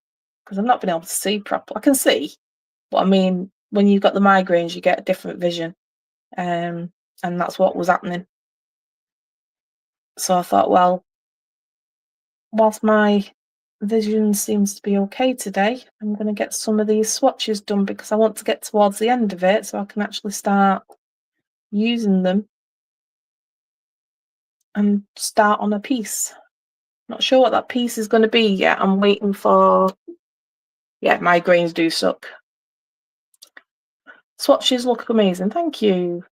because I've not been able to see properly, I can see, but I mean, when you've got the migraines, you get a different vision, and that's what was happening. So I thought, well, whilst my vision seems to be okay today, I'm going to get some of these swatches done because I want to get towards the end of it so I can actually start using them and start on a piece. Not sure what that piece is going to be yet. I'm waiting for, migraines do suck. Swatches look amazing, thank you.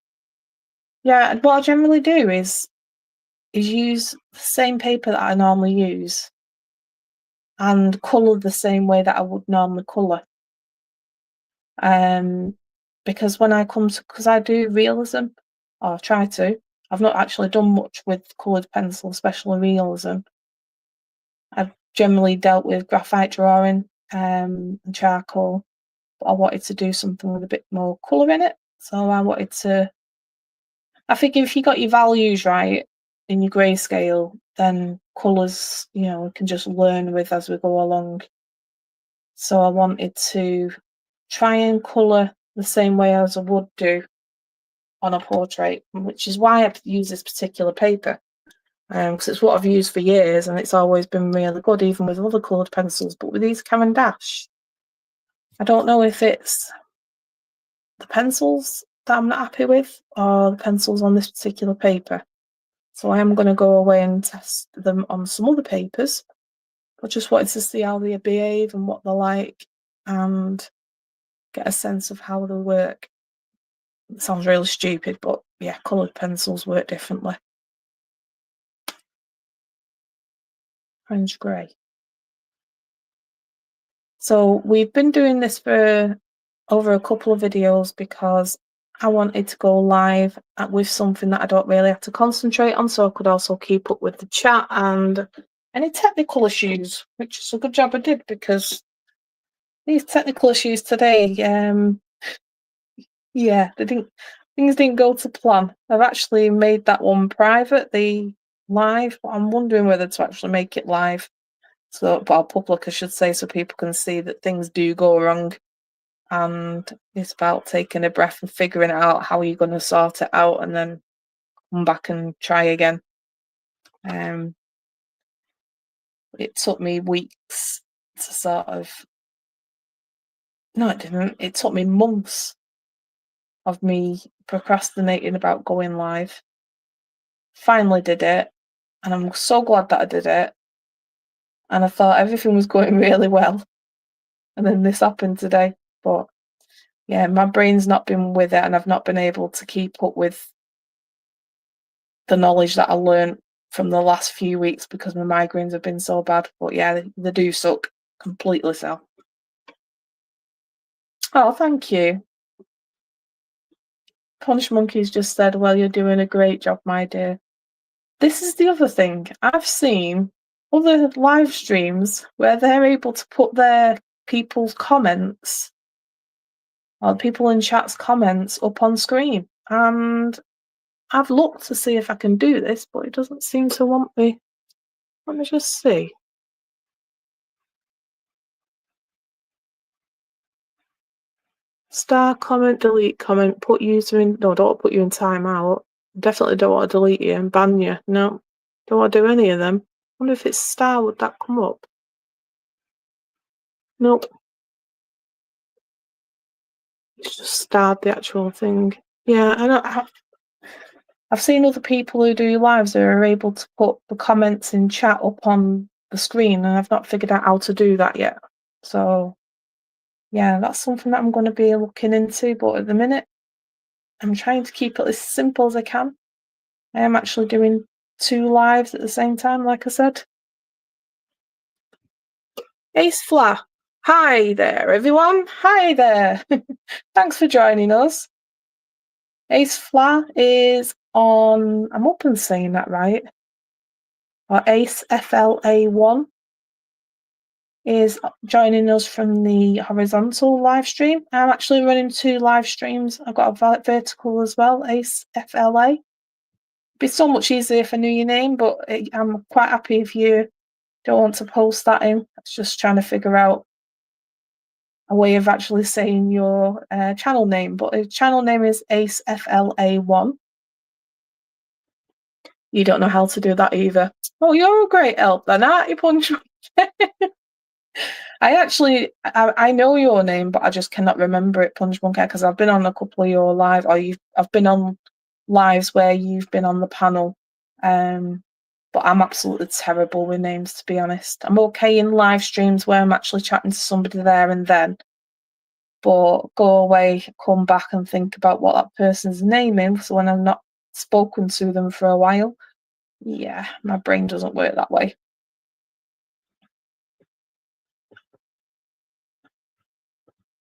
Yeah, and what I generally do is use the same paper that I normally use and colour the same way that I would normally colour. Because when I come to, because I do realism, or try to, I've not actually done much with coloured pencil, especially realism. I've generally dealt with graphite drawing and charcoal, but I wanted to do something with a bit more colour in it. So I think if you got your values right in your grayscale, then colours, we can just learn with as we go along. So I wanted to try and colour the same way as I would do on a portrait, which is why I use this particular paper, because it's what I've used for years and it's always been really good, even with other coloured pencils. But with these CaranDache, I don't know if it's the pencils that I'm not happy with or the pencils on this particular paper. So I am going to go away and test them on some other papers. I just wanted to see how they behave and what they're like and get a sense of how they work. It sounds really stupid, but yeah, coloured pencils work differently. Orange grey. So we've been doing this for over a couple of videos because I wanted to go live with something that I don't really have to concentrate on, so I could also keep up with the chat and any technical issues, which is a good job I did, because these technical issues today, things didn't go to plan. I've actually made that one private, the live, but I'm wondering whether to actually make it live. So, but public, I should say, so people can see that things do go wrong. And it's about taking a breath and figuring out how you're going to sort it out and then come back and try again. It took me weeks to sort of... No, it didn't. It took me months of me procrastinating about going live. Finally did it, and I'm so glad that I did it. And I thought everything was going really well. And then this happened today. But yeah, my brain's not been with it, and I've not been able to keep up with the knowledge that I learned from the last few weeks because my migraines have been so bad. But yeah, they do suck completely. So, oh, thank you. Punish Monkeys just said, well, you're doing a great job, my dear. This is the other thing. I've seen other live streams where they're able to put their people's comments, or people in chat's comments, up on screen. And I've looked to see if I can do this, but it doesn't seem to want me. Let me just see. Star comment, delete comment, put user in... No, don't put you in timeout. Definitely don't want to delete you and ban you. No, don't want to do any of them. I wonder if it's star, would that come up? Nope. It's just starred the actual thing. Yeah, I know. I've seen other people who do lives who are able to put the comments in chat up on the screen, and I've not figured out how to do that yet. So yeah, that's something that I'm going to be looking into, but at the minute I'm trying to keep it as simple as I can. I am actually doing 2 lives at the same time, like I said. Ace Fla, hi there everyone, hi there. Thanks for joining us. Ace Fla is on, I'm hoping saying that right, or Ace FLA1 is joining us from the horizontal live stream. I'm actually running 2 live streams. I've got a vertical as well, Ace FLA. It'd be so much easier if I knew your name, but I'm quite happy if you don't want to post that in. I was just trying to figure out a way of actually saying your channel name, but the channel name is Ace FLA1. You don't know how to do that either. Oh, you're a great help then, aren't you, Punch? I know your name, but I just cannot remember it, Punch Monkey, because I've been on a couple of your live, or I've been on lives where you've been on the panel. But I'm absolutely terrible with names, to be honest. I'm okay in live streams where I'm actually chatting to somebody there and then, but go away, come back and think about what that person's name is when I've not spoken to them for a while. Yeah, my brain doesn't work that way.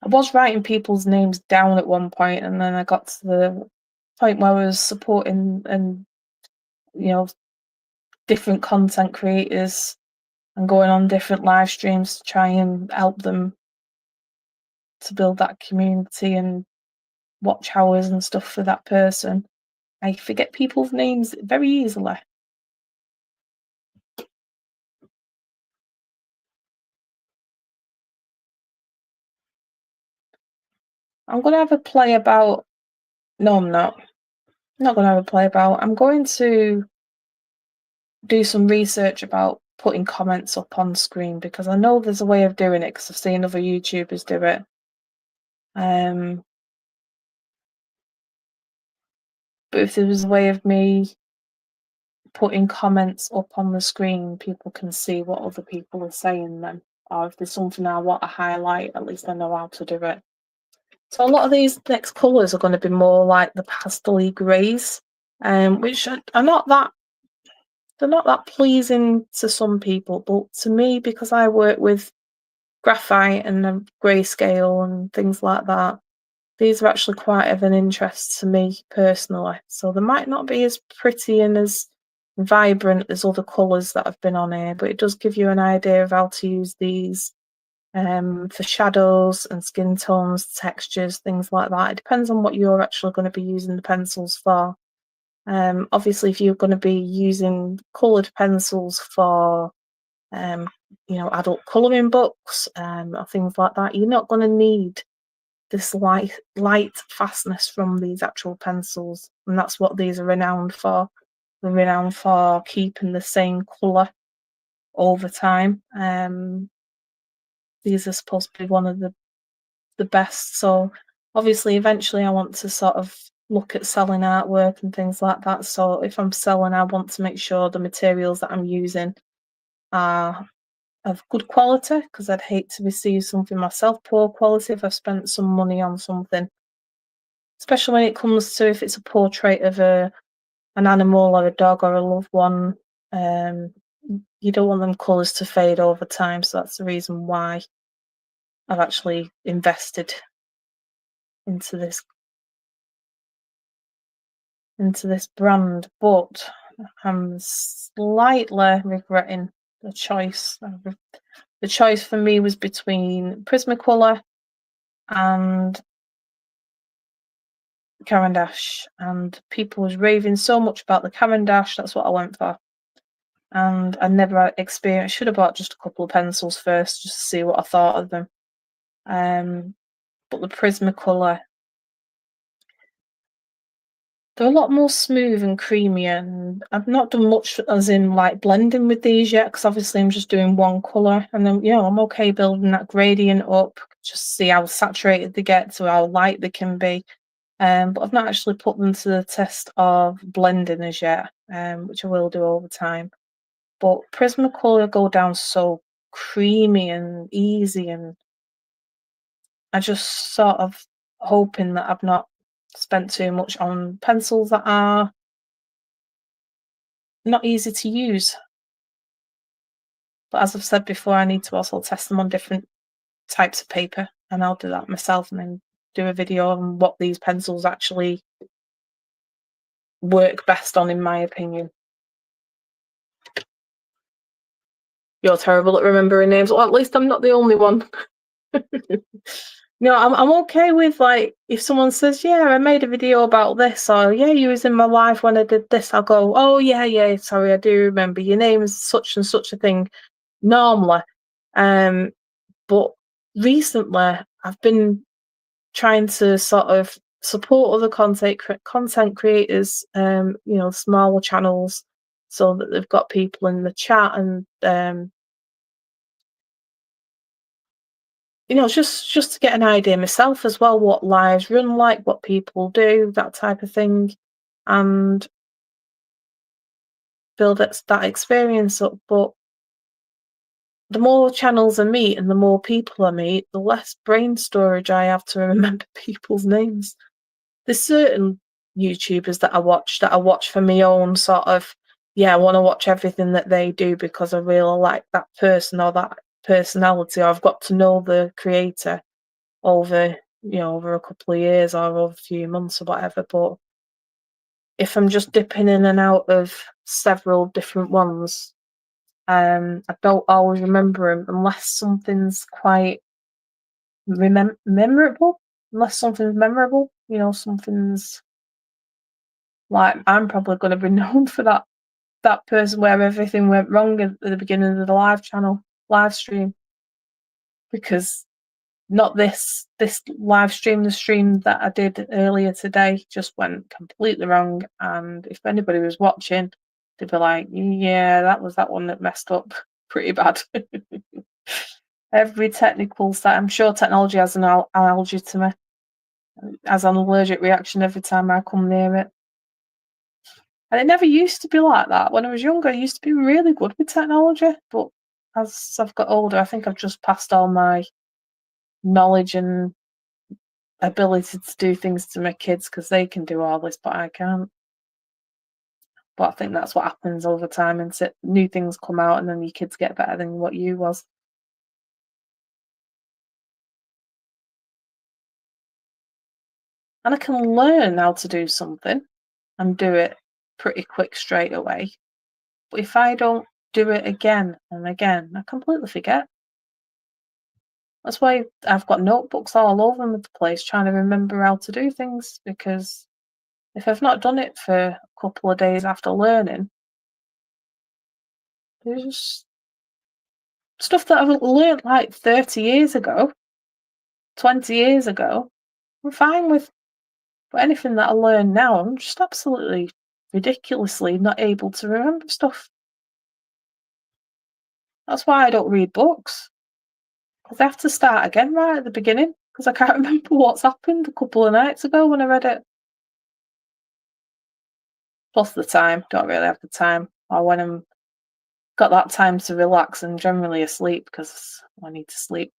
I was writing people's names down at one point, and then I got to the point where I was supporting and different content creators and going on different live streams to try and help them to build that community and watch hours and stuff for that person. I forget people's names very easily. I'm going to have a play about... No, I'm not. I'm not going to have a play about. I'm going to do some research about putting comments up on screen, because I know there's a way of doing it, because I've seen other YouTubers do it. But if there was a way of me putting comments up on the screen, people can see what other people are saying then. Or if there's something I want to highlight, at least I know how to do it. So a lot of these next colours are going to be more like the pastel-y greys, which are not that... they're not that pleasing to some people, but to me, because I work with graphite and grayscale and things like that, these are actually quite of an interest to me personally. So they might not be as pretty and as vibrant as other colours that have been on here, but it does give you an idea of how to use these for shadows and skin tones, textures, things like that. It depends on what you're actually going to be using the pencils for. Obviously, if you're going to be using coloured pencils for adult colouring books or things like that, you're not going to need this light fastness from these actual pencils, and that's what these are renowned for. They're renowned for keeping the same colour over time. These are supposed to be one of the best. So obviously, eventually, I want to sort of look at selling artwork and things like that. So if I'm selling, I want to make sure the materials that I'm using are of good quality, because I'd hate to receive something myself poor quality if I've spent some money on something, especially when it comes to if it's a portrait of an animal or a dog or a loved one. You don't want them colours to fade over time, so that's the reason why I've actually invested into this brand. But I'm slightly regretting the choice. The choice for me was between Prismacolor and CaranDache, and people was raving so much about the CaranDache. That's what I went for, and I never experienced... should have bought just a couple of pencils first just to see what I thought of them. But the Prismacolor, they're a lot more smooth and creamy, and I've not done much as in like blending with these yet, because obviously I'm just doing one colour, and then I'm okay building that gradient up, just see how saturated they get to how light they can be. But I've not actually put them to the test of blending as yet, which I will do over time. but Prismacolor go down so creamy and easy, and I just sort of hoping that I've not spent too much on pencils that are not easy to use. But as I've said before, I need to also test them on different types of paper, and I'll do that myself and then do a video on what these pencils actually work best on, in my opinion. You're terrible at remembering names. Well, at least I'm not the only one. No, I'm okay with, like, if someone says, yeah, I made a video about this, or yeah, you was in my life when I did this, I'll go, oh yeah, sorry, I do remember your name is such and such a thing normally. But recently I've been trying to sort of support other content creators, you know, smaller channels, so that they've got people in the chat, and you know, just to get an idea myself as well, what lives run like, what people do, that type of thing, and build that experience up. But the more channels I meet and the more people I meet, the less brain storage I have to remember people's names. There's certain YouTubers that I watch for my own sort of, yeah, I want to watch everything that they do because I really like that person or that personality, or I've got to know the creator over, you know, over a couple of years or over a few months or whatever. But if I'm just dipping in and out of several different ones, I don't always remember them unless something's quite memorable. Unless something's memorable, you know, something's like, I'm probably going to be known for that person where everything went wrong at the beginning of the live stream, because not this live stream, the stream that I did earlier today just went completely wrong, and if anybody was watching, they'd be like, yeah, that was that one that messed up pretty bad. Every technical side, I'm sure technology has an allergy to me, has an allergic reaction every time I come near it. And it never used to be like that. When I was younger, I used to be really good with technology, but as I've got older, I think I've just passed all my knowledge and ability to do things to my kids, because they can do all this, but I can't. But I think that's what happens over time, and new things come out, and then your kids get better than what you was. And I can learn how to do something and do it pretty quick straight away. But if I don't do it again and again, I completely forget. That's why I've got notebooks all over the place trying to remember how to do things, because if I've not done it for a couple of days after learning, there's just stuff that I've learned like 30 years ago, 20 years ago, I'm fine with. But anything that I learn now, I'm just absolutely ridiculously not able to remember stuff. That's why I don't read books, because I have to start again right at the beginning, because I can't remember what's happened a couple of nights ago when I read it. Plus the time, don't really have the time, or when I'm got that time to relax, and generally asleep because I need to sleep.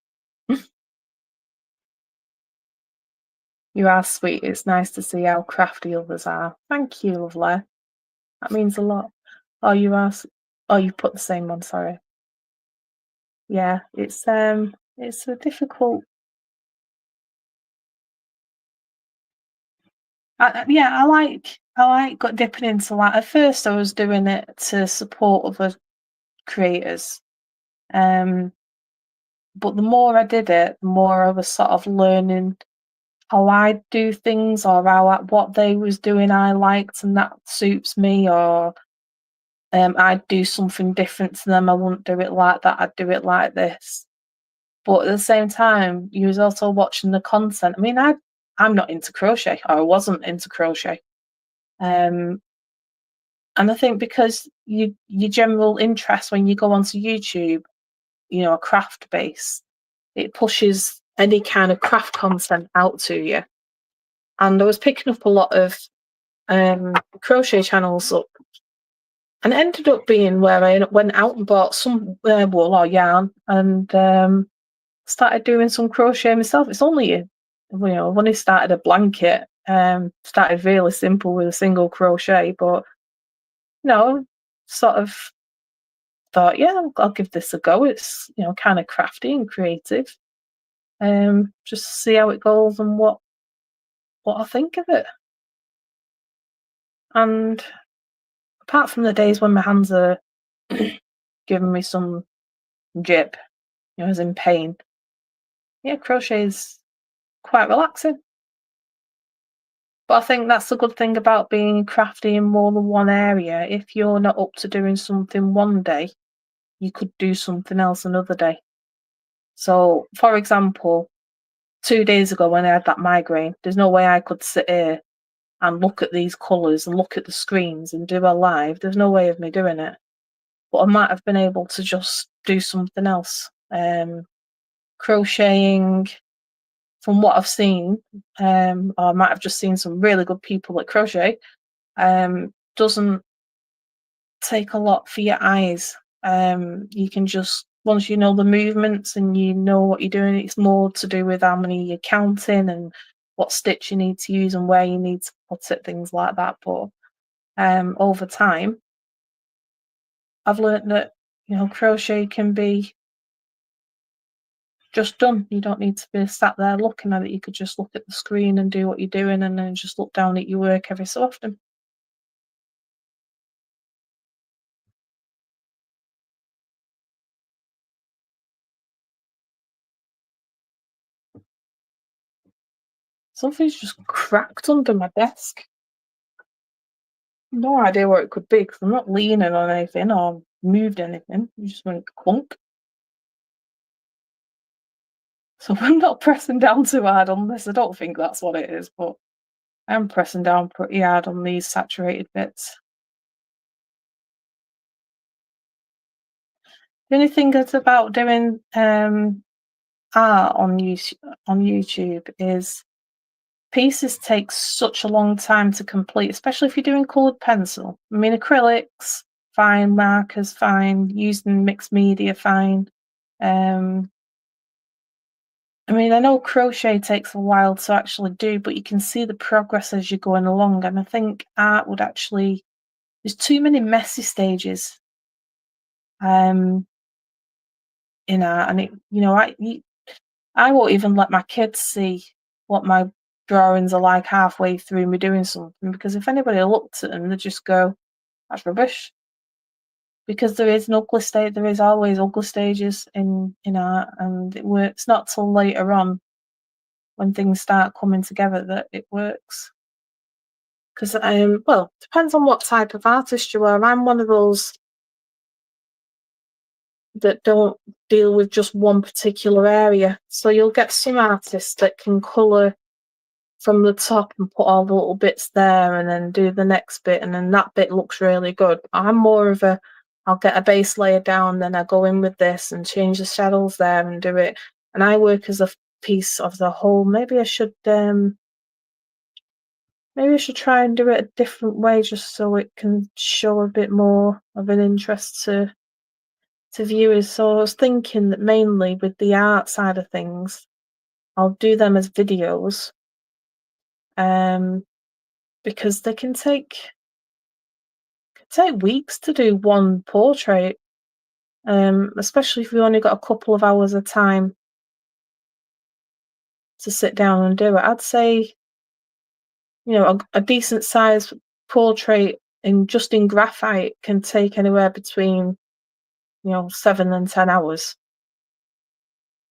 You are sweet. It's nice to see how crafty others are. Thank you, lovely. That means a lot. Oh, you are. Oh, you put the same one. Sorry. Yeah, it's a difficult. I like got dipping into that. At first, I was doing it to support other creators, but the more I did it, the more I was sort of learning how I do things, or what they was doing I liked and that suits me, or I'd do something different to them. I wouldn't do it like that, I'd do it like this. But at the same time, you was also watching the content. I mean, I'm not into crochet, or I wasn't into crochet. And I think because your general interest when you go onto YouTube, you know, a craft base, it pushes any kind of craft content out to you. And I was picking up a lot of crochet channels up, And it ended up being where I went out and bought some wool or yarn and started doing some crochet myself. It's only, I've only started a blanket. Started really simple with a single crochet, but sort of thought, yeah, I'll give this a go. It's kind of crafty and creative. Just to see how it goes and what I think of it. And apart from the days when my hands are giving me some jip, as in pain, yeah, crochet is quite relaxing. But I think that's the good thing about being crafty in more than one area. If you're not up to doing something one day, you could do something else another day. So, for example, 2 days ago when I had that migraine, there's no way I could sit here and look at these colours and look at the screens and do a live. There's no way of me doing it. But I might have been able to just do something else. Crocheting, from what I've seen, or I might have just seen some really good people that crochet, doesn't take a lot for your eyes. You can just, once you know the movements and you know what you're doing, it's more to do with how many you're counting and what stitch you need to use and where you need to put it, things like that. But over time, I've learned that crochet can be just done. You don't need to be sat there looking at it. You could just look at the screen and do what you're doing and then just look down at your work every so often. Something's just cracked under my desk. No idea what it could be because I'm not leaning on anything or moved anything. You just went clunk. So I'm not pressing down too hard on this. I don't think that's what it is, but I'm pressing down pretty hard on these saturated bits. The only thing that's about doing art on YouTube is pieces take such a long time to complete, especially if you're doing coloured pencil. I mean, acrylics, fine, markers, fine, using mixed media, fine. I mean, I know crochet takes a while to actually do, but you can see the progress as you're going along. And I think art would actually, there's too many messy stages in art. And I won't even let my kids see what my drawings are like halfway through me doing something, because if anybody looked at them, they'd just go, that's rubbish. Because there is always ugly stages in art, and it's not till later on when things start coming together that it works. Because depends on what type of artist you are. I'm one of those that don't deal with just one particular area. So you'll get some artists that can colour from the top and put all the little bits there and then do the next bit, and then that bit looks really good. I'm more of I'll get a base layer down, then I go in with this and change the shadows there and do it. And I work as a piece of the whole. Maybe I should try and do it a different way, just so it can show a bit more of an interest to viewers. So I was thinking that mainly with the art side of things, I'll do them as videos, because they can take weeks to do one portrait, especially if you've only got a couple of hours of time to sit down and do it. I'd say, a decent sized portrait in graphite can take anywhere between 7 and 10 hours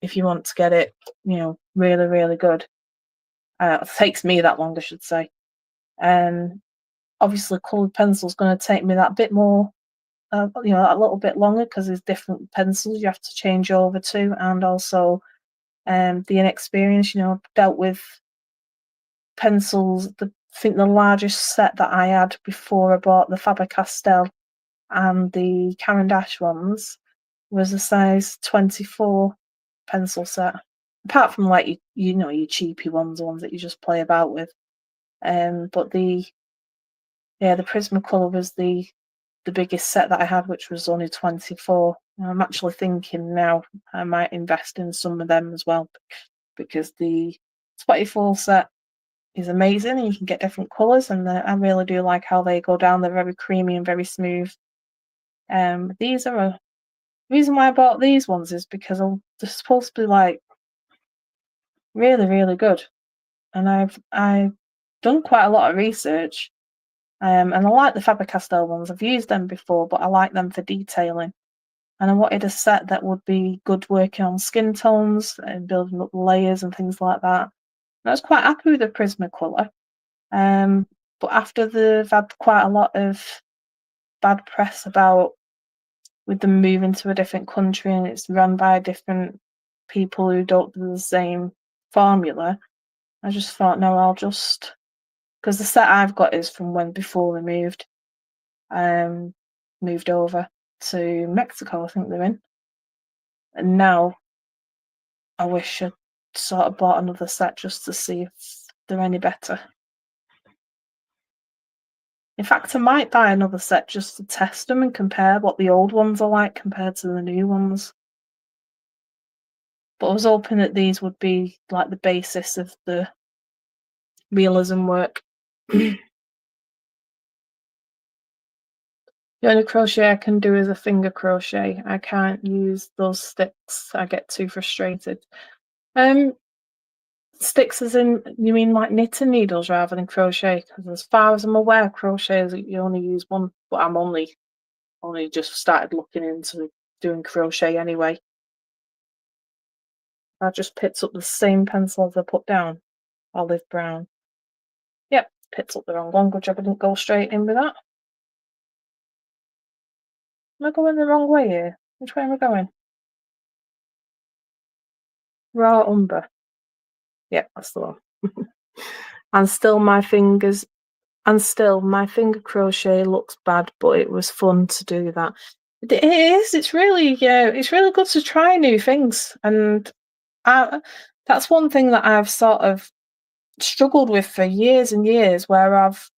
if you want to get it really, really good. It takes me that long, I should say. Obviously coloured pencil is going to take me that bit more, a little bit longer, because there's different pencils you have to change over to, and also the inexperience. I've dealt with pencils. I think the largest set that I had before I bought the Faber-Castell and the CaranDache ones was a size 24 pencil set. Apart from your cheapy ones, the ones that you just play about with. But the Prismacolor was the the biggest set that I had, which was only 24. I'm actually thinking now I might invest in some of them as well, because the 24 set is amazing and you can get different colours, and I really do like how they go down. They're very creamy and very smooth. These are a reason why I bought these ones is because they're supposed to be like really, really good. And I've done quite a lot of research. And I like the Faber-Castell ones. I've used them before, but I like them for detailing. And I wanted a set that would be good working on skin tones and building up layers and things like that. And I was quite happy with the Prismacolor. But after they've had quite a lot of bad press about with them moving to a different country and it's run by different people who don't do the same formula, I just thought, no, I'll just, because the set I've got is from when before they moved over to Mexico, I think they're in. And now I wish I'd sort of bought another set just to see if they're any better. In fact, I might buy another set just to test them and compare what the old ones are like compared to the new ones. But I was hoping that these would be like the basis of the realism work. The only crochet I can do is a finger crochet. I can't use those sticks. I get too frustrated. Sticks as in, you mean like knitting needles rather than crochet? Because as far as I'm aware, crochet is you only use one. But I'm only just started looking into doing crochet anyway. I just picked up the same pencil as I put down, olive brown. Yep, picked up the wrong one. Good job I didn't go straight in with that. Am I going the wrong way here? Which way am I going? Raw umber. Yep, that's the one. And still my finger crochet looks bad, but it was fun to do that. It is. It's really good to try new things, and that's one thing that I've sort of struggled with for years and years, where I've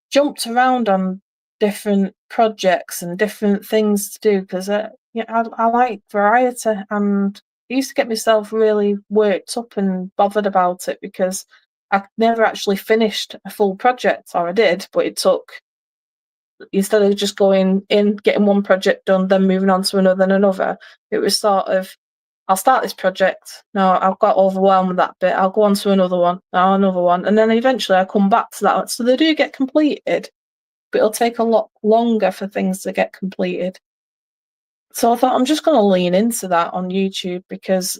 jumped around on different projects and different things to do because I like variety, and I used to get myself really worked up and bothered about it because I never actually finished a full project, or I did, but it took, instead of just going in, getting one project done, then moving on to another and another, it was sort of, I'll start this project. No, I've got overwhelmed with that bit. I'll go on to another one, now another one. And then eventually I come back to that one. So they do get completed, but it'll take a lot longer for things to get completed. So I thought I'm just going to lean into that on YouTube, because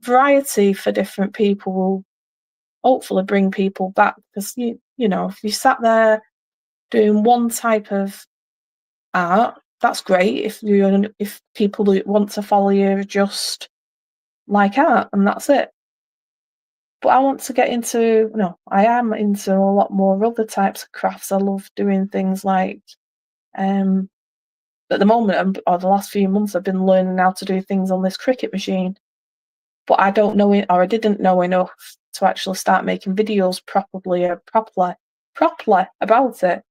variety for different people will hopefully bring people back. Because, you know, if you sat there doing one type of art, that's great. If people who want to follow you just like art and that's it. But I want to get into, I am into a lot more other types of crafts. I love doing things like, at the moment, or the last few months, I've been learning how to do things on this Cricut machine. But I don't know it, or I didn't know enough to actually start making videos properly about it.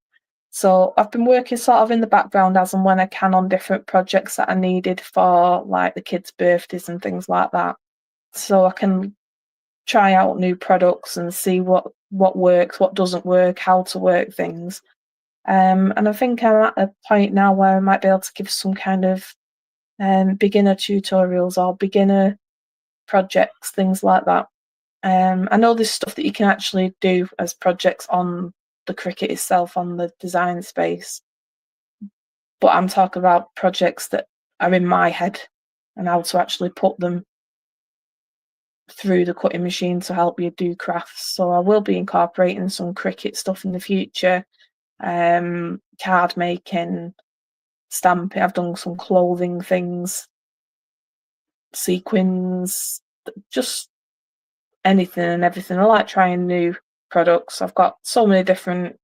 So I've been working sort of in the background as and when I can on different projects that I needed for like the kids' birthdays and things like that. So I can try out new products and see what works, what doesn't work, how to work things. And I think I'm at a point now where I might be able to give some kind of beginner tutorials or beginner projects, things like that. I know there's stuff that you can actually do as projects on the Cricut itself, on the design space, but I'm talking about projects that are in my head and how to actually put them through the cutting machine to help you do crafts. So I will be incorporating some Cricut stuff in the future, card making, stamping. I've done some clothing things, sequins, just anything and everything. I like trying new products. I've got so many different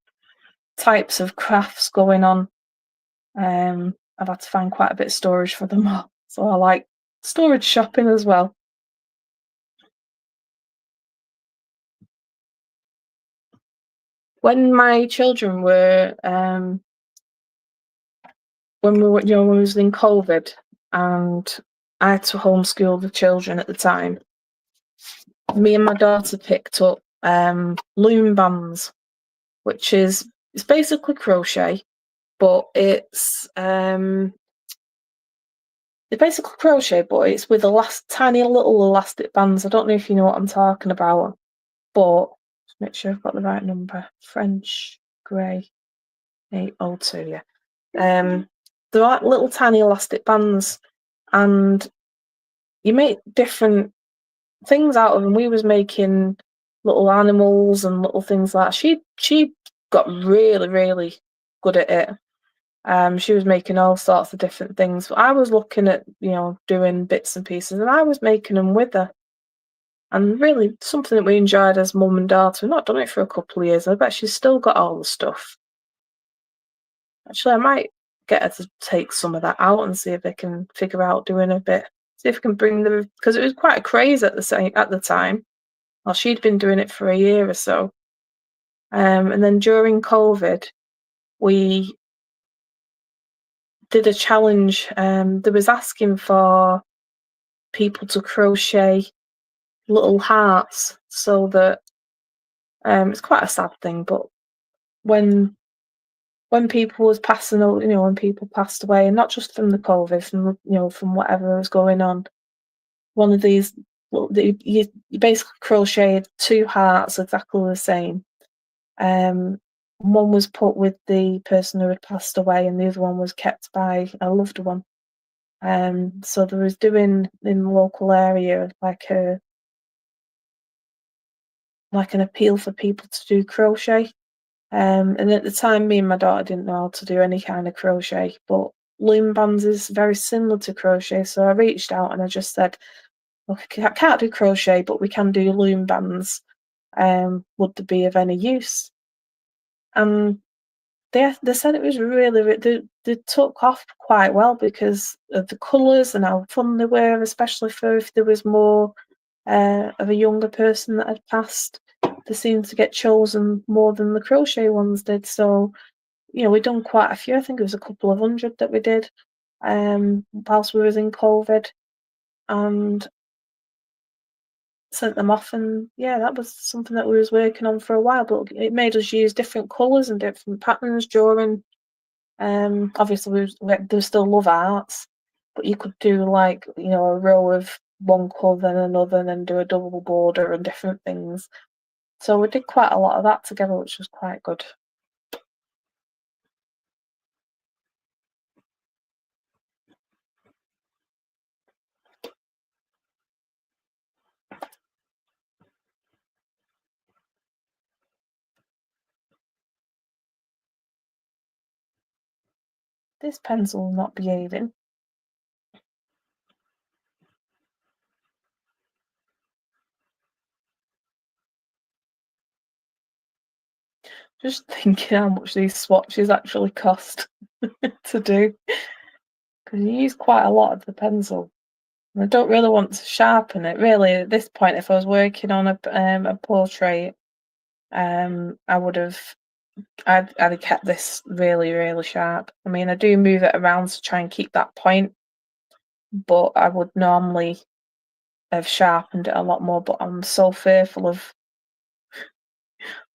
types of crafts going on. I've had to find quite a bit of storage for them all. So I like storage shopping as well. When my children were when we were, when we was in COVID, and I had to homeschool the children at the time. Me and my daughter picked up loom bands, which is it's basically crochet, but it's basically crochet, but it's with tiny little elastic bands. I don't know if you know what I'm talking about, but just make sure I've got the right number. French grey 802, yeah. They're like little tiny elastic bands, and you make different things out of them. We was making little animals and little things like that. She got really, really good at it. She was making all sorts of different things. I was looking at, doing bits and pieces, and I was making them with her. And really something that we enjoyed as mum and daughter. We've not done it for a couple of years. I bet she's still got all the stuff. Actually, I might get her to take some of that out and see if they can figure out doing a bit. See if we can bring them, because it was quite a craze at the time. Well, she'd been doing it for a year or so. And then during COVID, we did a challenge. There was asking for people to crochet little hearts, so that it's quite a sad thing, but when people was passing, when people passed away, and not just from the COVID, from whatever was going on, one of these, you basically crocheted two hearts exactly the same. One was put with the person who had passed away, and the other one was kept by a loved one. So there was doing in the local area like an appeal for people to do crochet. And at the time, me and my daughter didn't know how to do any kind of crochet, but loom bands is very similar to crochet. So I reached out and I just said, look, I can't do crochet, but we can do loom bands. Would they be of any use? And they said it was really, they took off quite well because of the colours and how fun they were, especially for if there was more of a younger person that had passed. They seemed to get chosen more than the crochet ones did. So, we'd done quite a few. I think it was a couple of hundred that we did whilst we was in COVID, and sent them off. And yeah, that was something that we was working on for a while, but it made us use different colours and different patterns during. Obviously, there still love arts, but you could do like a row of one colour, then another, and then do a double border and different things. So we did quite a lot of that together, which was quite good. This pencil not behaving. Just thinking how much these swatches actually cost to do, because you use quite a lot of the pencil. And I don't really want to sharpen it. Really, at this point, if I was working on a portrait, I would have. I'd have kept this really, really sharp. I mean, I do move it around to try and keep that point, but I would normally have sharpened it a lot more. But I'm so fearful of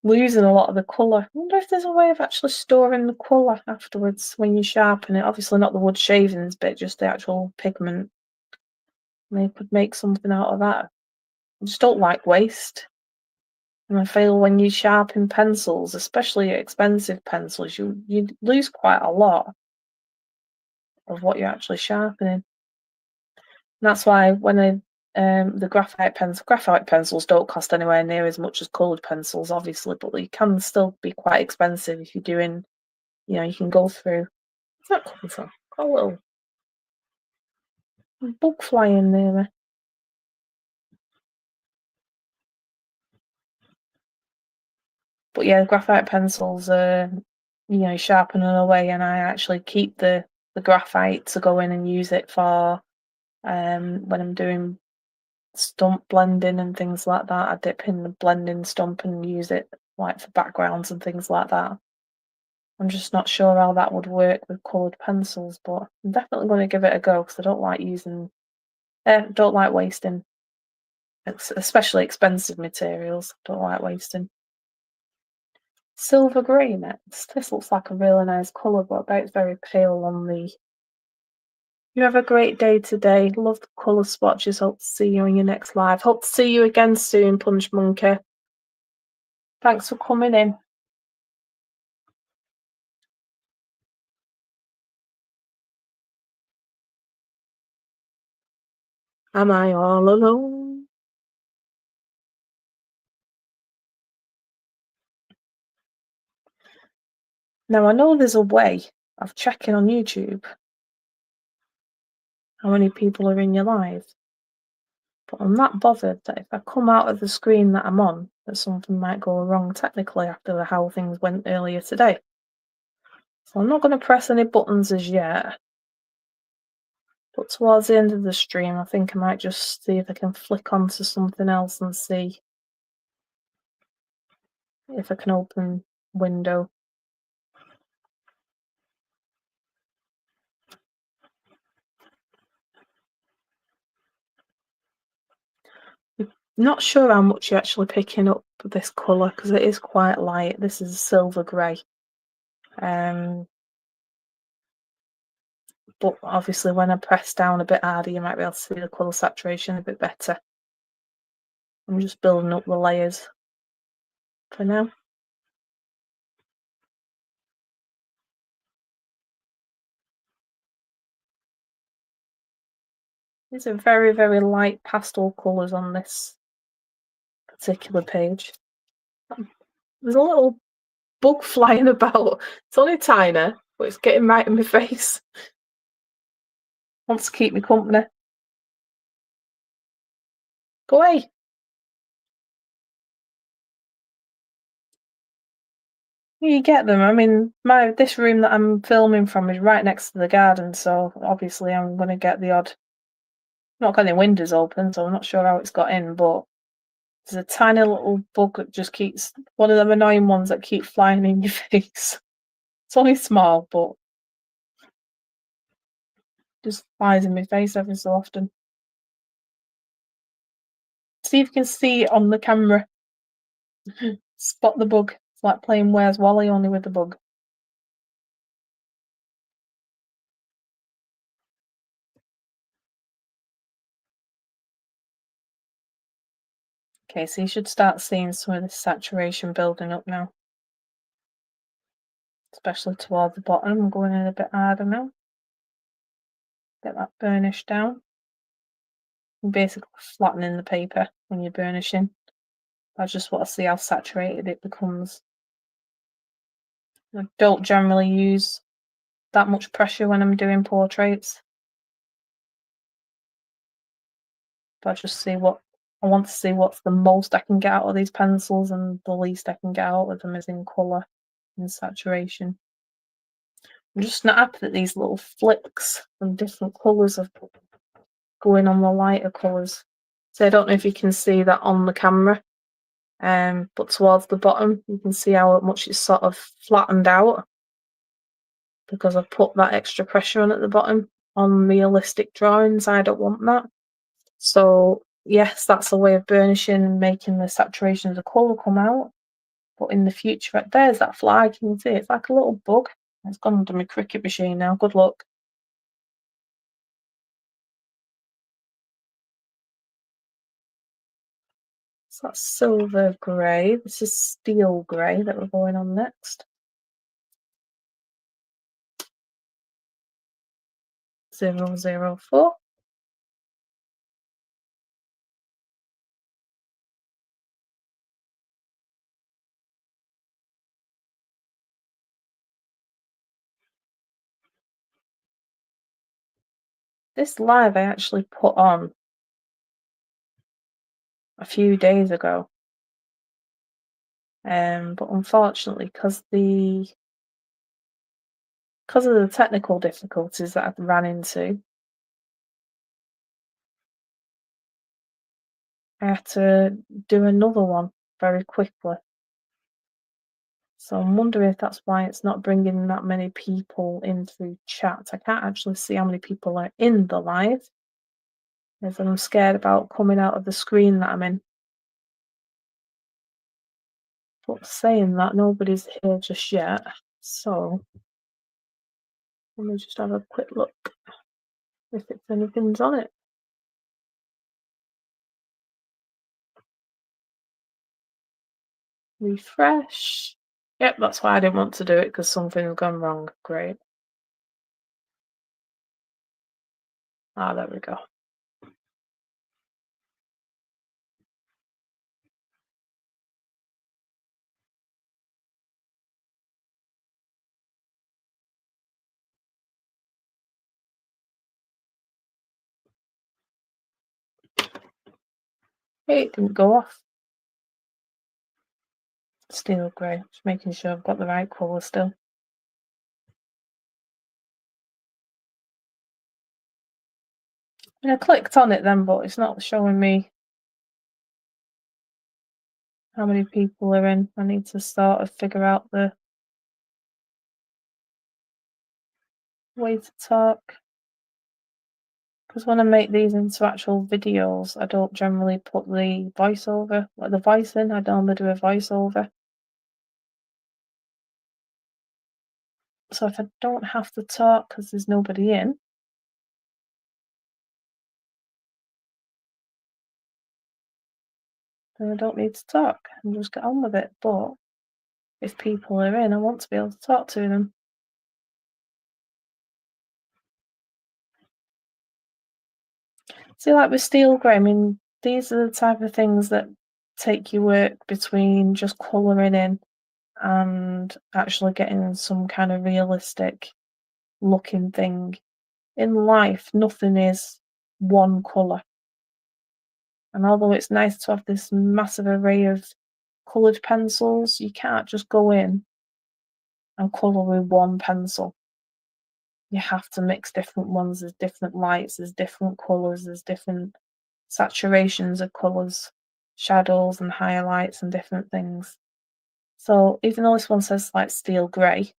losing a lot of the colour. I wonder if there's a way of actually storing the colour afterwards when you sharpen it. Obviously not the wood shavings bit, just the actual pigment. They could make something out of that. I just don't like waste. And I feel when you sharpen pencils, especially expensive pencils, you lose quite a lot of what you're actually sharpening. And that's why when the graphite pencils don't cost anywhere near as much as coloured pencils, obviously, but they can still be quite expensive if you're doing, you can go through. Where's that coming from? Got a little bug flying near me. But yeah, graphite pencils are, sharpening away, and I actually keep the graphite to go in and use it for when I'm doing stump blending and things like that. I dip in the blending stump and use it like for backgrounds and things like that. I'm just not sure how that would work with coloured pencils, but I'm definitely going to give it a go because I don't like wasting, especially expensive materials. Don't like wasting. Silver grey next. This looks like a really nice colour, but I bet it's very pale on the. You have a great day today. Love the colour swatches. Hope to see you in your next live. Hope to see you again soon, Punch Monkey. Thanks for coming in. Am I all alone? Now, I know there's a way of checking on YouTube how many people are in your live, but I'm not bothered that if I come out of the screen that I'm on, that something might go wrong technically after how things went earlier today. So I'm not going to press any buttons as yet, but towards the end of the stream, I think I might just see if I can flick onto something else and see if I can open window. Not sure how much you're actually picking up this colour because it is quite light. This is silver grey. But obviously when I press down a bit harder, you might be able to see the colour saturation a bit better. I'm just building up the layers for now. These are very, very light pastel colours on this particular page. There's a little bug flying about. It's only tiny, but it's getting right in my face. Wants to keep me company. Go away. You get them. I mean, this room that I'm filming from is right next to the garden, so obviously I'm going to get the odd. Not got any windows open, so I'm not sure how it's got in, but there's a tiny little bug that just keeps, one of them annoying ones that keep flying in your face. It's only small, but just flies in my face every so often. See if you can see it on the camera. Spot the bug. It's like playing Where's Wally, only with the bug. Okay, so you should start seeing some of this saturation building up now. Especially toward the bottom. I'm going in a bit harder now. Get that burnish down. You're basically flattening the paper when you're burnishing. I just want to see how saturated it becomes. I don't generally use that much pressure when I'm doing portraits. But I just see what I want to see what's the most I can get out of these pencils and the least I can get out of them is in colour and saturation. I'm just not happy that these little flicks from different colours are going on the lighter colours. So I don't know if you can see that on the camera, but towards the bottom you can see how much it's sort of flattened out because I've put that extra pressure on at the bottom. On realistic drawings, I don't want that. So yes, that's a way of burnishing and making the saturation of the colour come out. But in the future, there's that flag, you can see it's like a little bug. It's gone under my Cricut machine now, good luck. So that's silver grey. This is steel grey that we're going on next. 004. This live I actually put on a few days ago. But unfortunately, because of the technical difficulties that I've ran into, I had to do another one very quickly. So I'm wondering if that's why it's not bringing that many people in through chat. I can't actually see how many people are in the live, as I'm scared about coming out of the screen that I'm in. But saying that, nobody's here just yet. So let me just have a quick look if anything's on it. Refresh. Yep, that's why I didn't want to do it, because something's gone wrong. Great. Ah, there we go. Hey, it didn't go off. Steel grey. Just making sure I've got the right colour still. I clicked on it then, but it's not showing me how many people are in. I need to sort of figure out the way to talk. Because when I make these into actual videos, I don't generally put the voiceover, like the voice in. I normally do a voiceover. So if I don't have to talk because there's nobody in, then I don't need to talk and just get on with it. But if people are in, I want to be able to talk to them. See, like with steel grey, I mean, these are the type of things that take your work between just colouring in and actually getting some kind of realistic looking thing. In life, nothing is one colour. And although it's nice to have this massive array of coloured pencils, you can't just go in and colour with one pencil. You have to mix different ones. There's different lights, there's different colours, there's different saturations of colours, shadows and highlights and different things. So even though this one says like steel grey,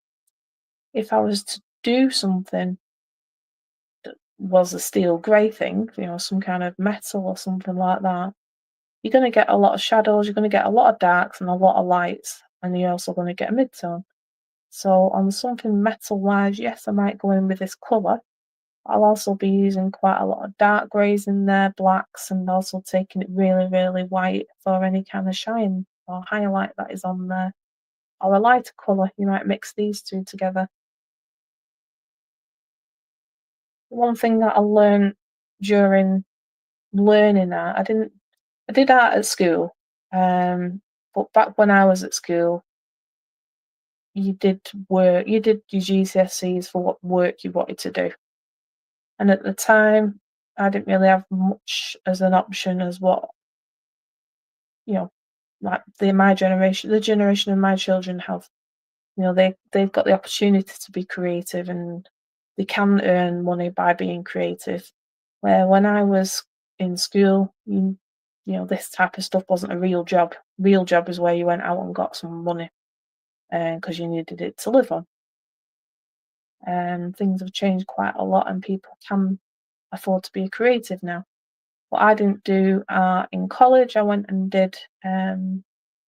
if I was to do something that was a steel grey thing, some kind of metal or something like that, you're going to get a lot of shadows, you're going to get a lot of darks and a lot of lights, and you're also going to get a mid-tone. So on something metal-wise, yes, I might go in with this colour. I'll also be using quite a lot of dark greys in there, blacks, and also taking it really, really white for any kind of shine or highlight that is on there. Or a lighter colour, you might mix these two together. One thing that I learned during learning art, I did art at school, but back when I was at school, you did your GCSEs for what work you wanted to do. And at the time, I didn't really have much as an option as what, like the generation of my children have. They've got the opportunity to be creative and they can earn money by being creative. Where when I was in school, this type of stuff wasn't a real job. Real job is where you went out and got some money, because you needed it to live on. Things have changed quite a lot, and people can afford to be creative now. What I didn't do in college, I went and did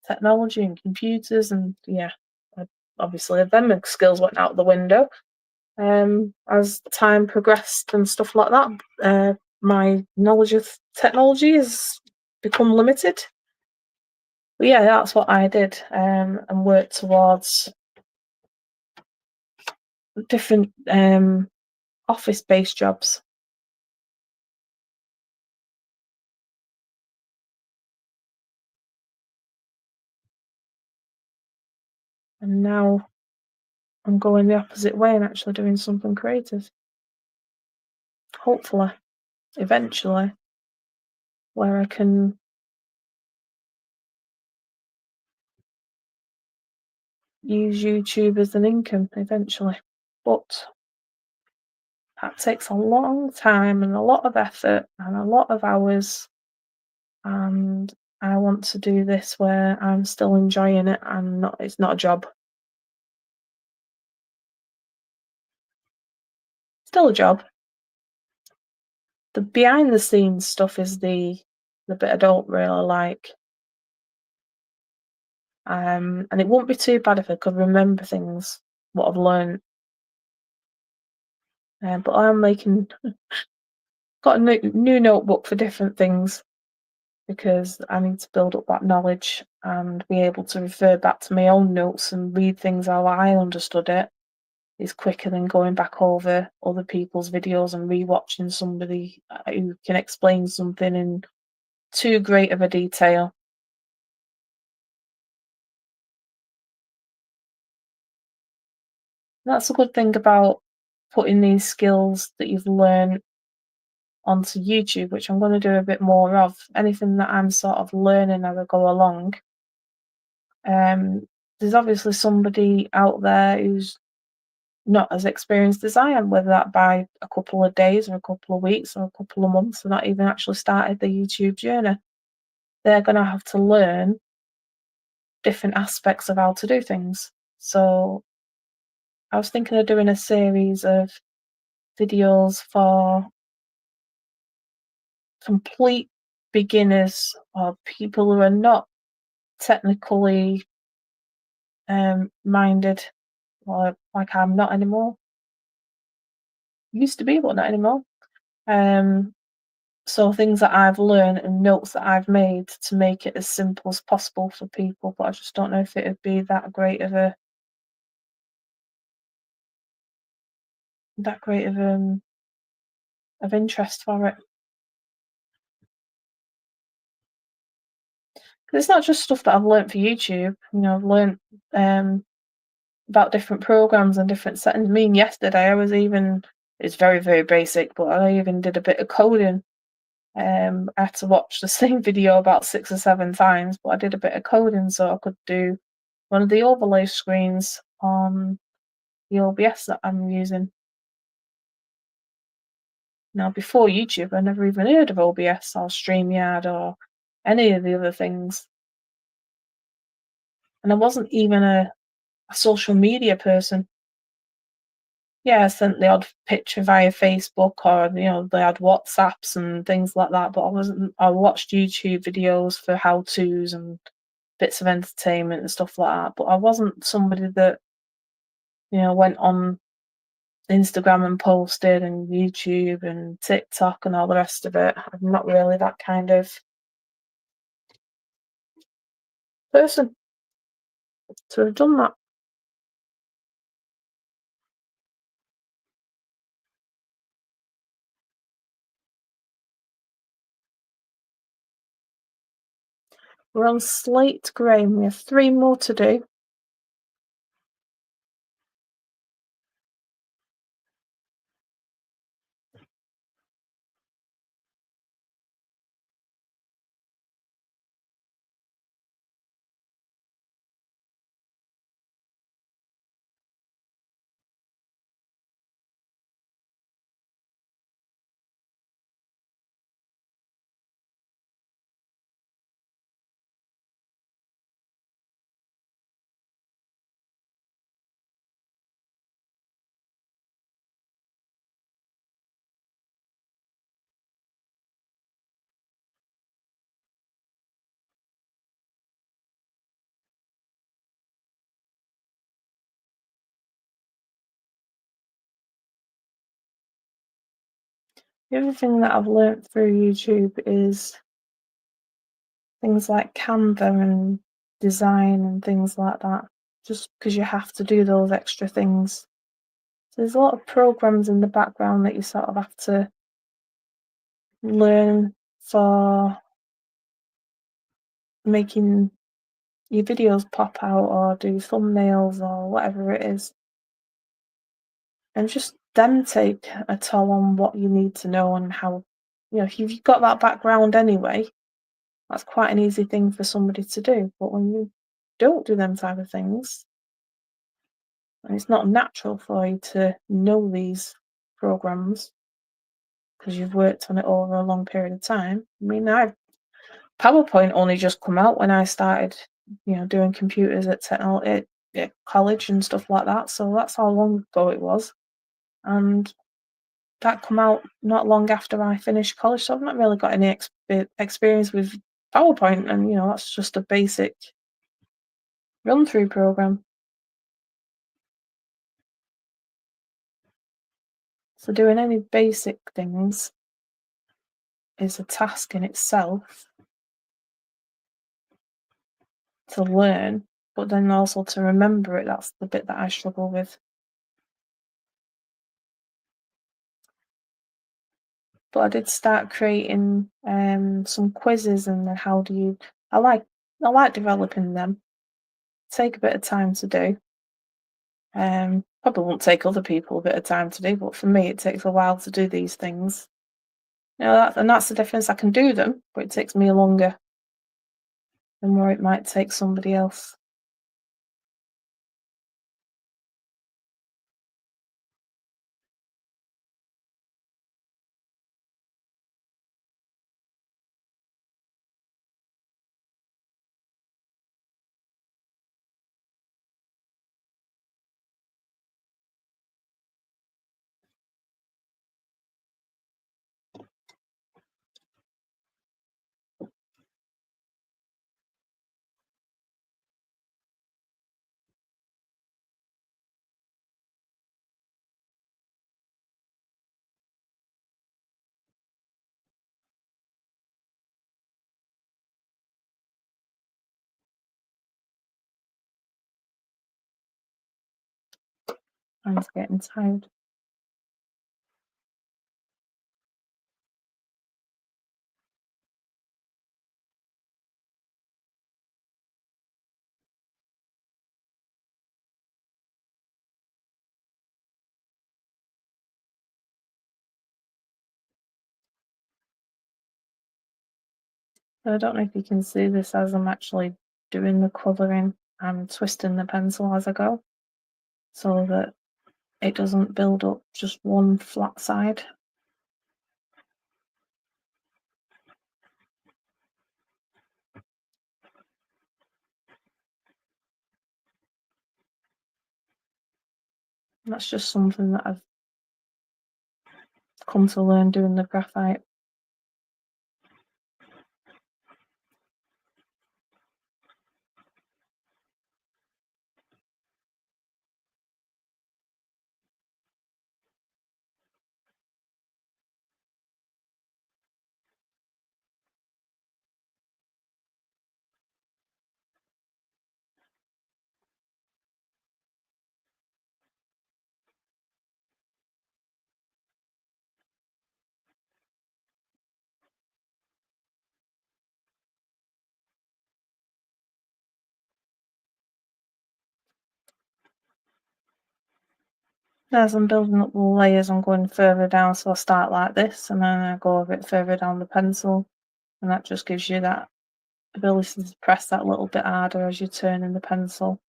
technology and computers, and obviously them skills went out the window. As time progressed and stuff like that, my knowledge of technology has become limited. But yeah, that's what I did, and worked towards different office-based jobs. And now I'm going the opposite way and actually doing something creative. Hopefully, eventually, where I can use YouTube as an income eventually. But that takes a long time and a lot of effort and a lot of hours. And I want to do this where I'm still enjoying it and it's not a job. still a job. The behind the scenes stuff is the bit I don't really like. And it wouldn't be too bad if I could remember things, what I've learned. But I'm got a new notebook for different things because I need to build up that knowledge and be able to refer back to my own notes and read things how I understood it. Is quicker than going back over other people's videos and rewatching somebody who can explain something in too great of a detail. That's a good thing about putting these skills that you've learned onto YouTube, which I'm going to do a bit more of. Anything that I'm sort of learning as I go along. There's obviously somebody out there who's not as experienced as I am, whether that by a couple of days or a couple of weeks or a couple of months, and not even actually started the YouTube journey. They're going to have to learn different aspects of how to do things. So I was thinking of doing a series of videos for complete beginners or people who are not technically minded, or like I'm not anymore. Used to be, but not anymore. So things that I've learned and notes that I've made to make it as simple as possible for people, but I just don't know if it would be that great of of interest for it. Because it's not just stuff that I've learned for YouTube. I've learned about different programs and different settings. I mean, yesterday it's very, very basic, but I even did a bit of coding. I had to watch the same video about 6 or 7 times, but I did a bit of coding so I could do one of the overlay screens on the OBS that I'm using. Now, before YouTube, I never even heard of OBS or StreamYard or any of the other things. And I wasn't even a social media person. Yeah, I sent the odd picture via Facebook, or they had WhatsApps and things like that. But I watched YouTube videos for how-tos and bits of entertainment and stuff like that. But I wasn't somebody that went on Instagram and posted, and YouTube and TikTok and all the rest of it. I'm not really that kind of person to have done that. We're on slate grey and we have 3 more to do. The other thing that I've learnt through YouTube is things like Canva and design and things like that, just because you have to do those extra things. So there's a lot of programs in the background that you sort of have to learn for making your videos pop out or do thumbnails or whatever it is. And just them take a toll on what you need to know and how, if you've got that background anyway, that's quite an easy thing for somebody to do. But when you don't do them type of things, and it's not natural for you to know these programs because you've worked on it over a long period of time. I mean, PowerPoint only just come out when I started, doing computers at college and stuff like that. So that's how long ago it was. And that come out not long after I finished college, so I've not really got any experience with PowerPoint, and you know, that's just a basic run-through program. So doing any basic things is a task in itself to learn, but then also to remember it, that's the bit that I struggle with. But I did start creating some quizzes, and then how do you, I like developing them. Take a bit of time to do. Probably won't take other people a bit of time to do, but for me it takes a while to do these things. You know, and that's the difference. I can do them, but it takes me longer than where it might take somebody else. I'm getting tired. I don't know if you can see this as I'm actually doing the colouring. I'm twisting the pencil as I go so that it doesn't build up just one flat side. And that's just something that I've come to learn doing the graphite. As I'm building up the layers, I'm going further down, so I'll start like this and then I go a bit further down the pencil, and that just gives you that ability to press that little bit harder as you're turning the pencil.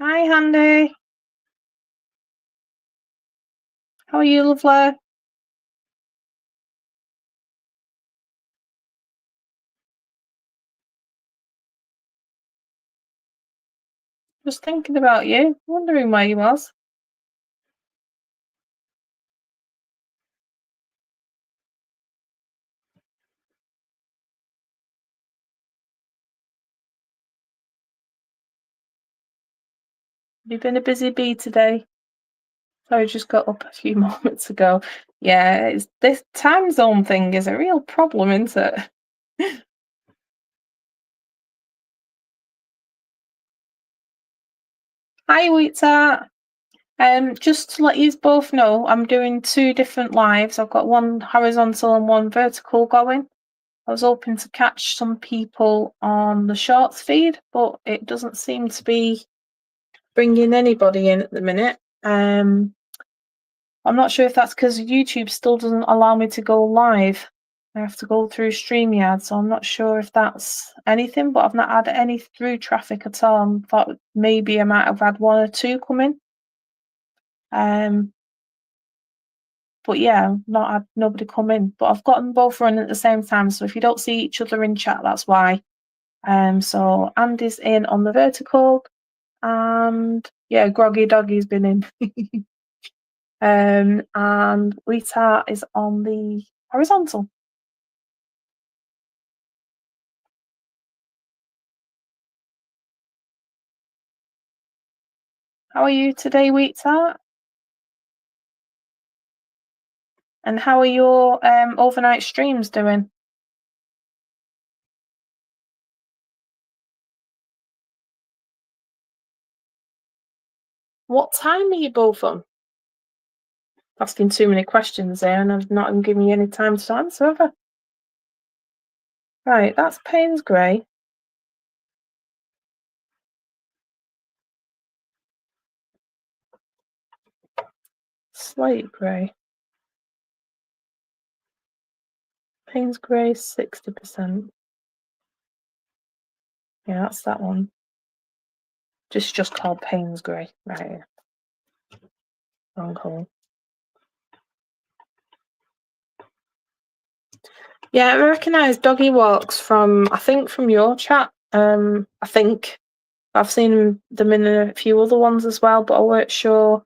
Hi, Handy. How are you, lovely? Just thinking about you, wondering where you was. Have you been a busy bee today? Sorry, just got up a few moments ago. Yeah, this time zone thing is a real problem, isn't it? Hi, Wheatsart. Just to let you both know, I'm doing 2 different lives. I've got one horizontal and one vertical going. I was hoping to catch some people on the shorts feed, but it doesn't seem to be bringing anybody in at the minute. I'm not sure if that's because YouTube still doesn't allow me to go live. I have to go through StreamYard, so I'm not sure if that's anything, but I've not had any through traffic at all. I thought maybe I might have had one or two come in. But yeah, I've not had nobody come in. But I've got them both running at the same time, so if you don't see each other in chat, that's why. So Andy's in on the vertical, and yeah, Groggy Doggy's been in. And Rita is on the horizontal. How are you today, Rita? And how are your overnight streams doing? What time are you both on? Asking too many questions there, and I've not given you any time to answer, have I? Right, that's Payne's Grey. Slate Grey. Payne's Grey, 60%. Yeah, that's that one. Just called Payne's Grey. Right. Wrong colour. Yeah, I recognise Doggy Walks from, I think, from your chat. I think I've seen them in a few other ones as well, but I weren't sure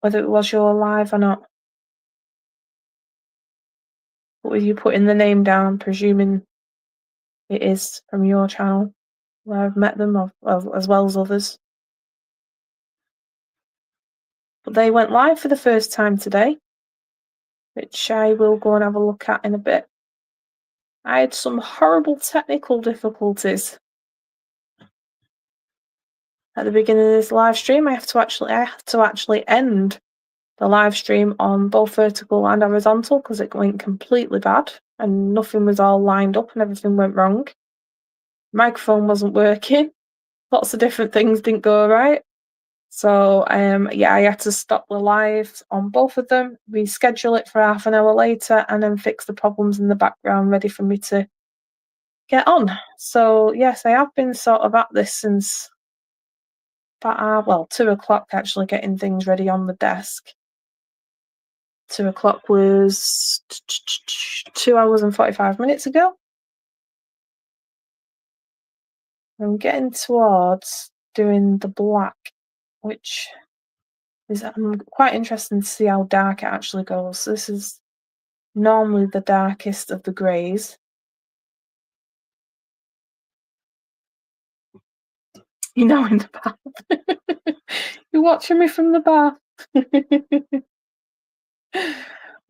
whether it was your live or not. But with you putting the name down, presuming it is from your channel, where I've met them, as well as others. But they went live for the first time today, which I will go and have a look at in a bit. I had some horrible technical difficulties at the beginning of this live stream. I have to actually end the live stream on both vertical and horizontal because it went completely bad and nothing was all lined up and everything went wrong. Microphone wasn't working. Lots of different things didn't go right. So yeah, I had to stop the live on both of them, reschedule it for half an hour later, and then fix the problems in the background ready for me to get on. So yes, I have been sort of at this since about 2 o'clock, actually getting things ready on the desk. 2 o'clock was 2 hours and 45 minutes ago. I'm getting towards doing the black, which is I'm quite interested to see how dark it actually goes. This is normally the darkest of the greys. You know, in the bath. You're watching me from the bath.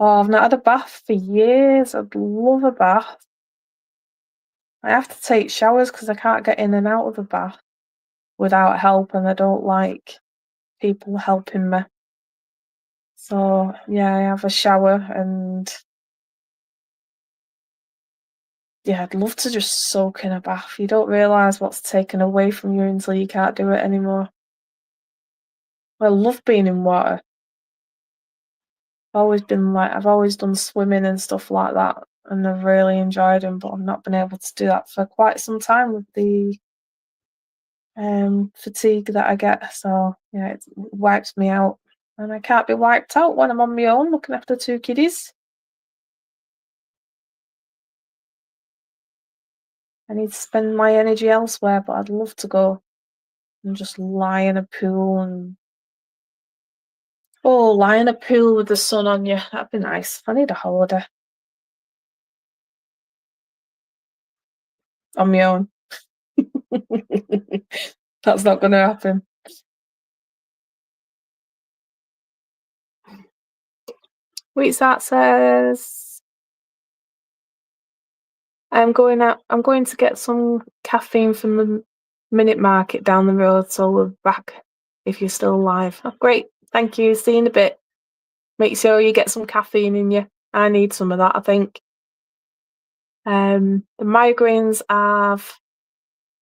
Oh, I've not had a bath for years. I'd love a bath. I have to take showers because I can't get in and out of the bath without help, and I don't like people helping me. So yeah, I have a shower, and yeah, I'd love to just soak in a bath. You don't realise what's taken away from you until you can't do it anymore. I love being in water. I've always done swimming and stuff like that, and I've really enjoyed them, but I've not been able to do that for quite some time with the fatigue that I get. So yeah, it wipes me out, and I can't be wiped out when I'm on my own looking after 2 kiddies. I need to spend my energy elsewhere, but I'd love to go and just lie in a pool and lie in a pool with the sun on you. That'd be nice. I need a holiday on my own. That's not going to happen. That says I'm going to get some caffeine from the Minute Market down the road, so we're back if you're still alive. Oh, great, thank you. See you in a bit. Make sure you get some caffeine in you. I need some of that, I think. The migraines have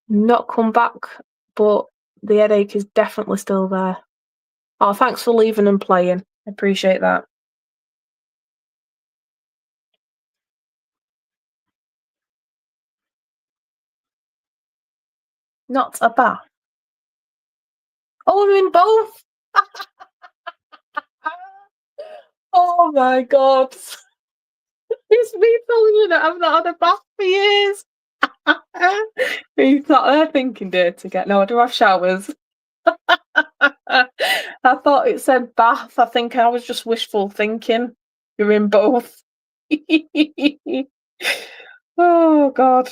not come back, but the headache is definitely still there. Oh, thanks for leaving and playing. I appreciate that. Not a bath. Oh, I'm in both. Oh my god. It's me telling you that I've not had a bath for years. He's not there thinking dirty get. No, I do have showers. I thought it said bath. I think I was just wishful thinking. You're in both. Oh god.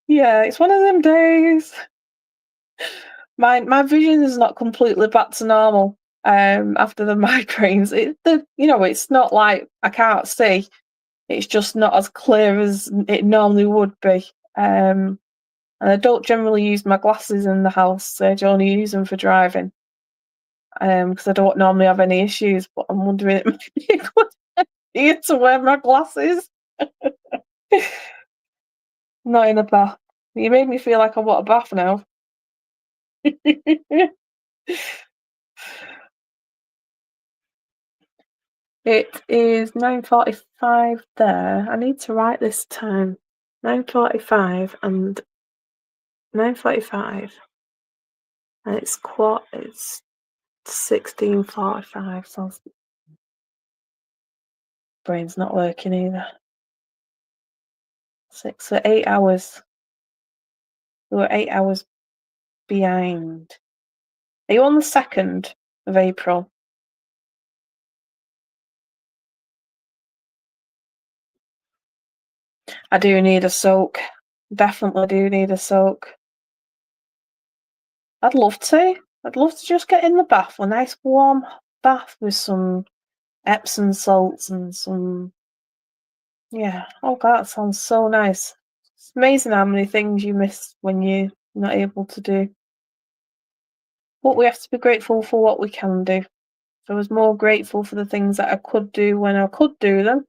Yeah, it's one of them days. My vision is not completely back to normal after the migraines. It's not like I can't see. It's just not as clear as it normally would be. And I don't generally use my glasses in the house. I only use them for driving. Because I don't normally have any issues, but I'm wondering it might be a good idea to wear my glasses. Not in a bath. You made me feel like I want a bath now. It is 9:45 there. I need to write this time. 9:45 and 9:45. And it's 16:45, so brain's not working either. 8 hours. We were 8 hours behind. Are you on the 2nd of April? I do need a soak. Definitely do need a soak. I'd love to. I'd love to just get in the bath, a nice warm bath with some Epsom salts and some. Yeah. Oh god, that sounds so nice. It's amazing how many things you miss when you're not able to do. But we have to be grateful for what we can do. If I was more grateful for the things that I could do when I could do them,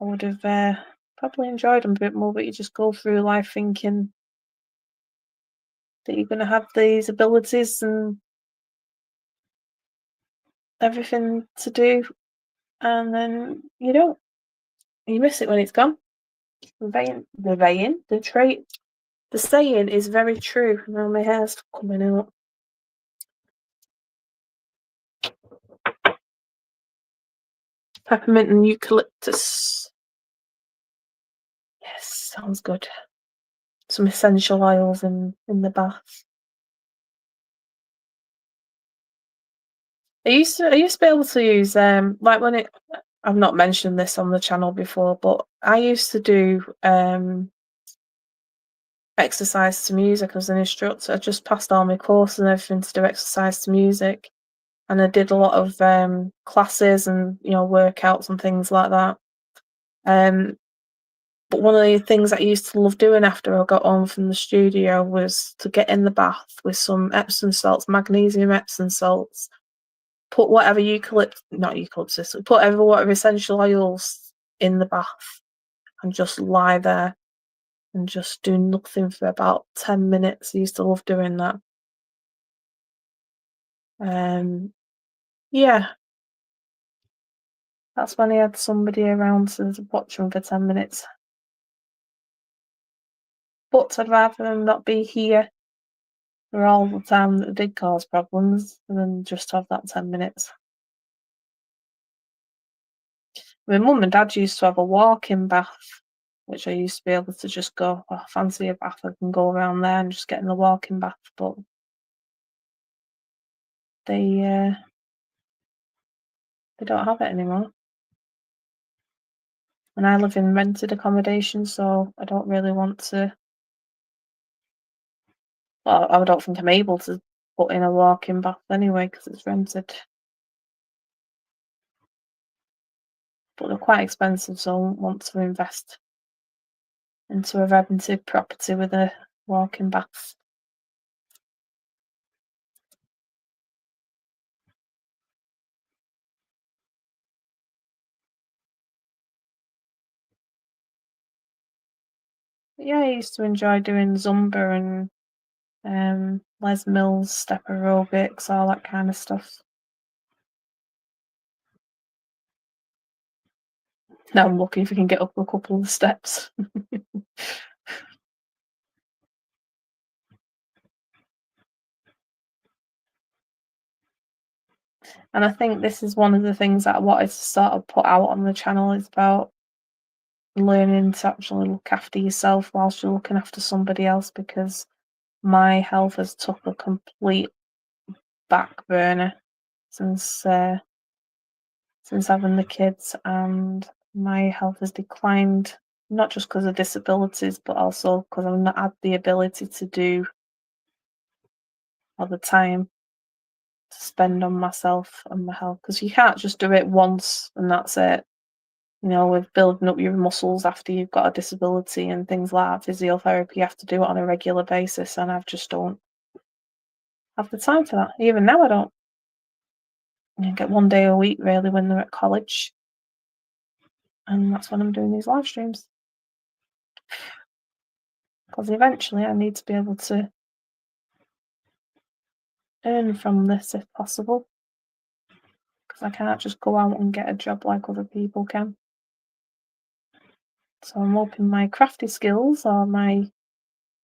I would have probably enjoyed them a bit more. But you just go through life thinking that you're going to have these abilities and everything to do, and then you don't. You miss it when it's gone. The saying is very true. Now my hair's coming out. Peppermint and eucalyptus. Yes, sounds good. Some essential oils in the bath. I used to be able to use like when it. I've not mentioned this on the channel before, but I used to do exercise to music as an instructor. I just passed all my courses and everything to do exercise to music, and I did a lot of classes and workouts and things like that. But one of the things I used to love doing after I got home from the studio was to get in the bath with some Epsom salts, magnesium Epsom salts, put whatever whatever essential oils in the bath and just lie there and just do nothing for about 10 minutes. I used to love doing that. Yeah, that's when I had somebody around to watch them for 10 minutes. But I'd rather them not be here for all the time that did cause problems than just have that 10 minutes. My mum and dad used to have a walk-in bath, which I used to be able to just go, oh, fancy a bath, I can go around there and just get in the walk-in bath, but they don't have it anymore. And I live in rented accommodation, so I don't really want to. Well, I don't think I'm able to put in a walk-in bath anyway because it's rented. But they're quite expensive, so I won't want to invest into a rented property with a walk-in bath. Yeah, I used to enjoy doing Zumba and Les Mills, step aerobics, all that kind of stuff. Now I'm lucky if I can get up a couple of the steps. And I think this is one of the things that I wanted to sort of put out on the channel, is about learning to actually look after yourself whilst you're looking after somebody else, because my health has took a complete back burner since having the kids, and my health has declined, not just because of disabilities, but also because I've not had the ability to do all the time to spend on myself and my health, because you can't just do it once and that's it. You know, with building up your muscles after you've got a disability and things like that, physiotherapy, you have to do it on a regular basis, and I just don't have the time for that. Even now, I don't. I get 1 day a week really when they're at college, and that's when I'm doing these live streams. Because eventually, I need to be able to earn from this if possible. Because I can't just go out and get a job like other people can. So I'm hoping my crafty skills, or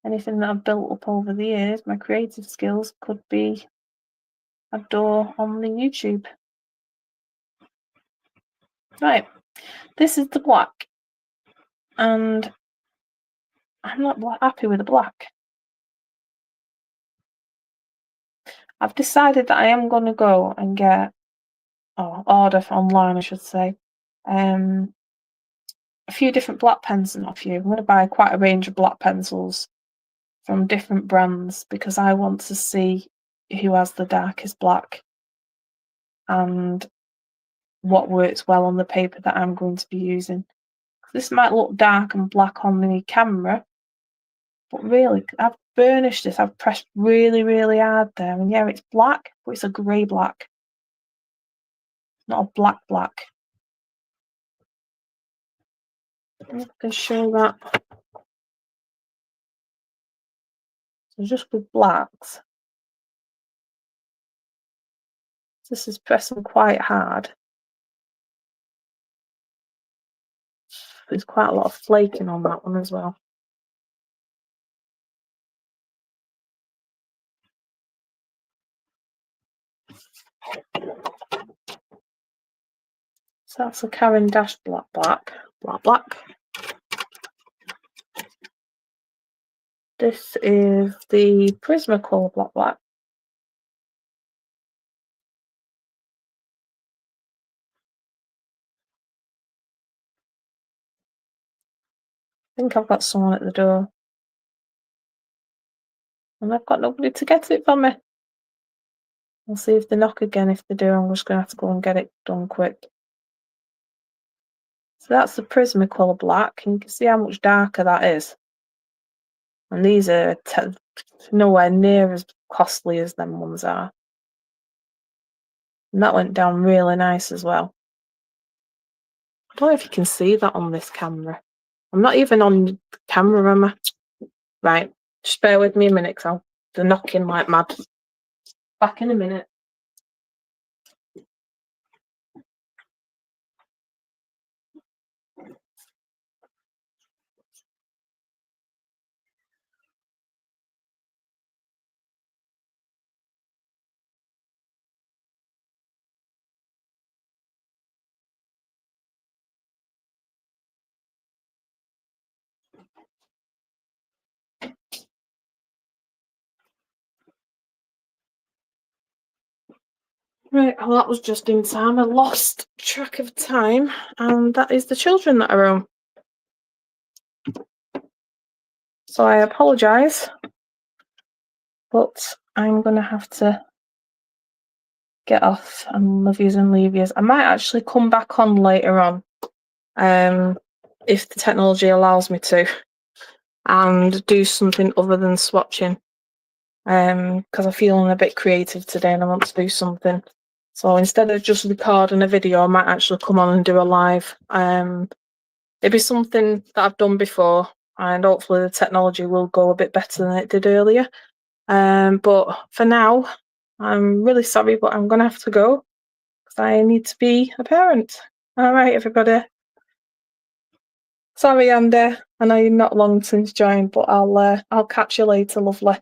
anything that I've built up over the years, my creative skills, could be a door on the YouTube. Right, this is the black, and I'm not happy with the black. I've decided that I am going to go and get, or order online, I should say, a few different black pencils off you. I'm going to buy quite a range of black pencils from different brands, because I want to see who has the darkest black and what works well on the paper that I'm going to be using. This might look dark and black on the camera, but really, I've burnished this. I've pressed really, really hard there, and yeah, it's black, but it's a grey black, not a black black. I can show that. So just with blacks, this is pressing quite hard. There's quite a lot of flaking on that one as well. So that's a CaranDache black. This is the Prismacolor black. I think I've got someone at the door, and I've got nobody to get it for me. We'll see if they knock again. If they do, I'm just going to have to go and get it done quick. So that's the Prismacolor black, and you can see how much darker that is. And these are nowhere near as costly as them ones are. And that went down really nice as well. I don't know if you can see that on this camera. I'm not even on the camera, am I? Right, just bear with me a minute, because they're knocking like mad. Back in a minute. Right, well, that was just in time. I lost track of time, and that is the children that are home. So I apologise, but I'm going to have to get off and love yous and leave yous. I might actually come back on later on, if the technology allows me to, and do something other than swatching, because I'm feeling a bit creative today and I want to do something. So instead of just recording a video, I might actually come on and do a live. It'd be something that I've done before, and hopefully the technology will go a bit better than it did earlier. But for now, I'm really sorry, but I'm going to have to go because I need to be a parent. All right, everybody. Sorry, Andy. I know you're not long since joined, but I'll catch you later, lovely.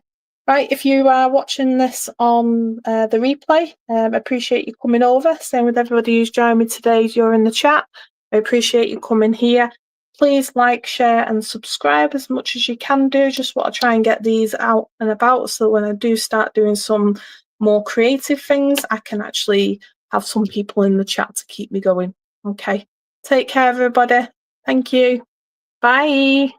Right, if you are watching this on the replay, appreciate you coming over. Same with everybody who's joined me today during the chat. I appreciate you coming here. Please like, share and subscribe as much as you can do. Just want to try and get these out and about so when I do start doing some more creative things, I can actually have some people in the chat to keep me going. Okay, take care, everybody. Thank you. Bye.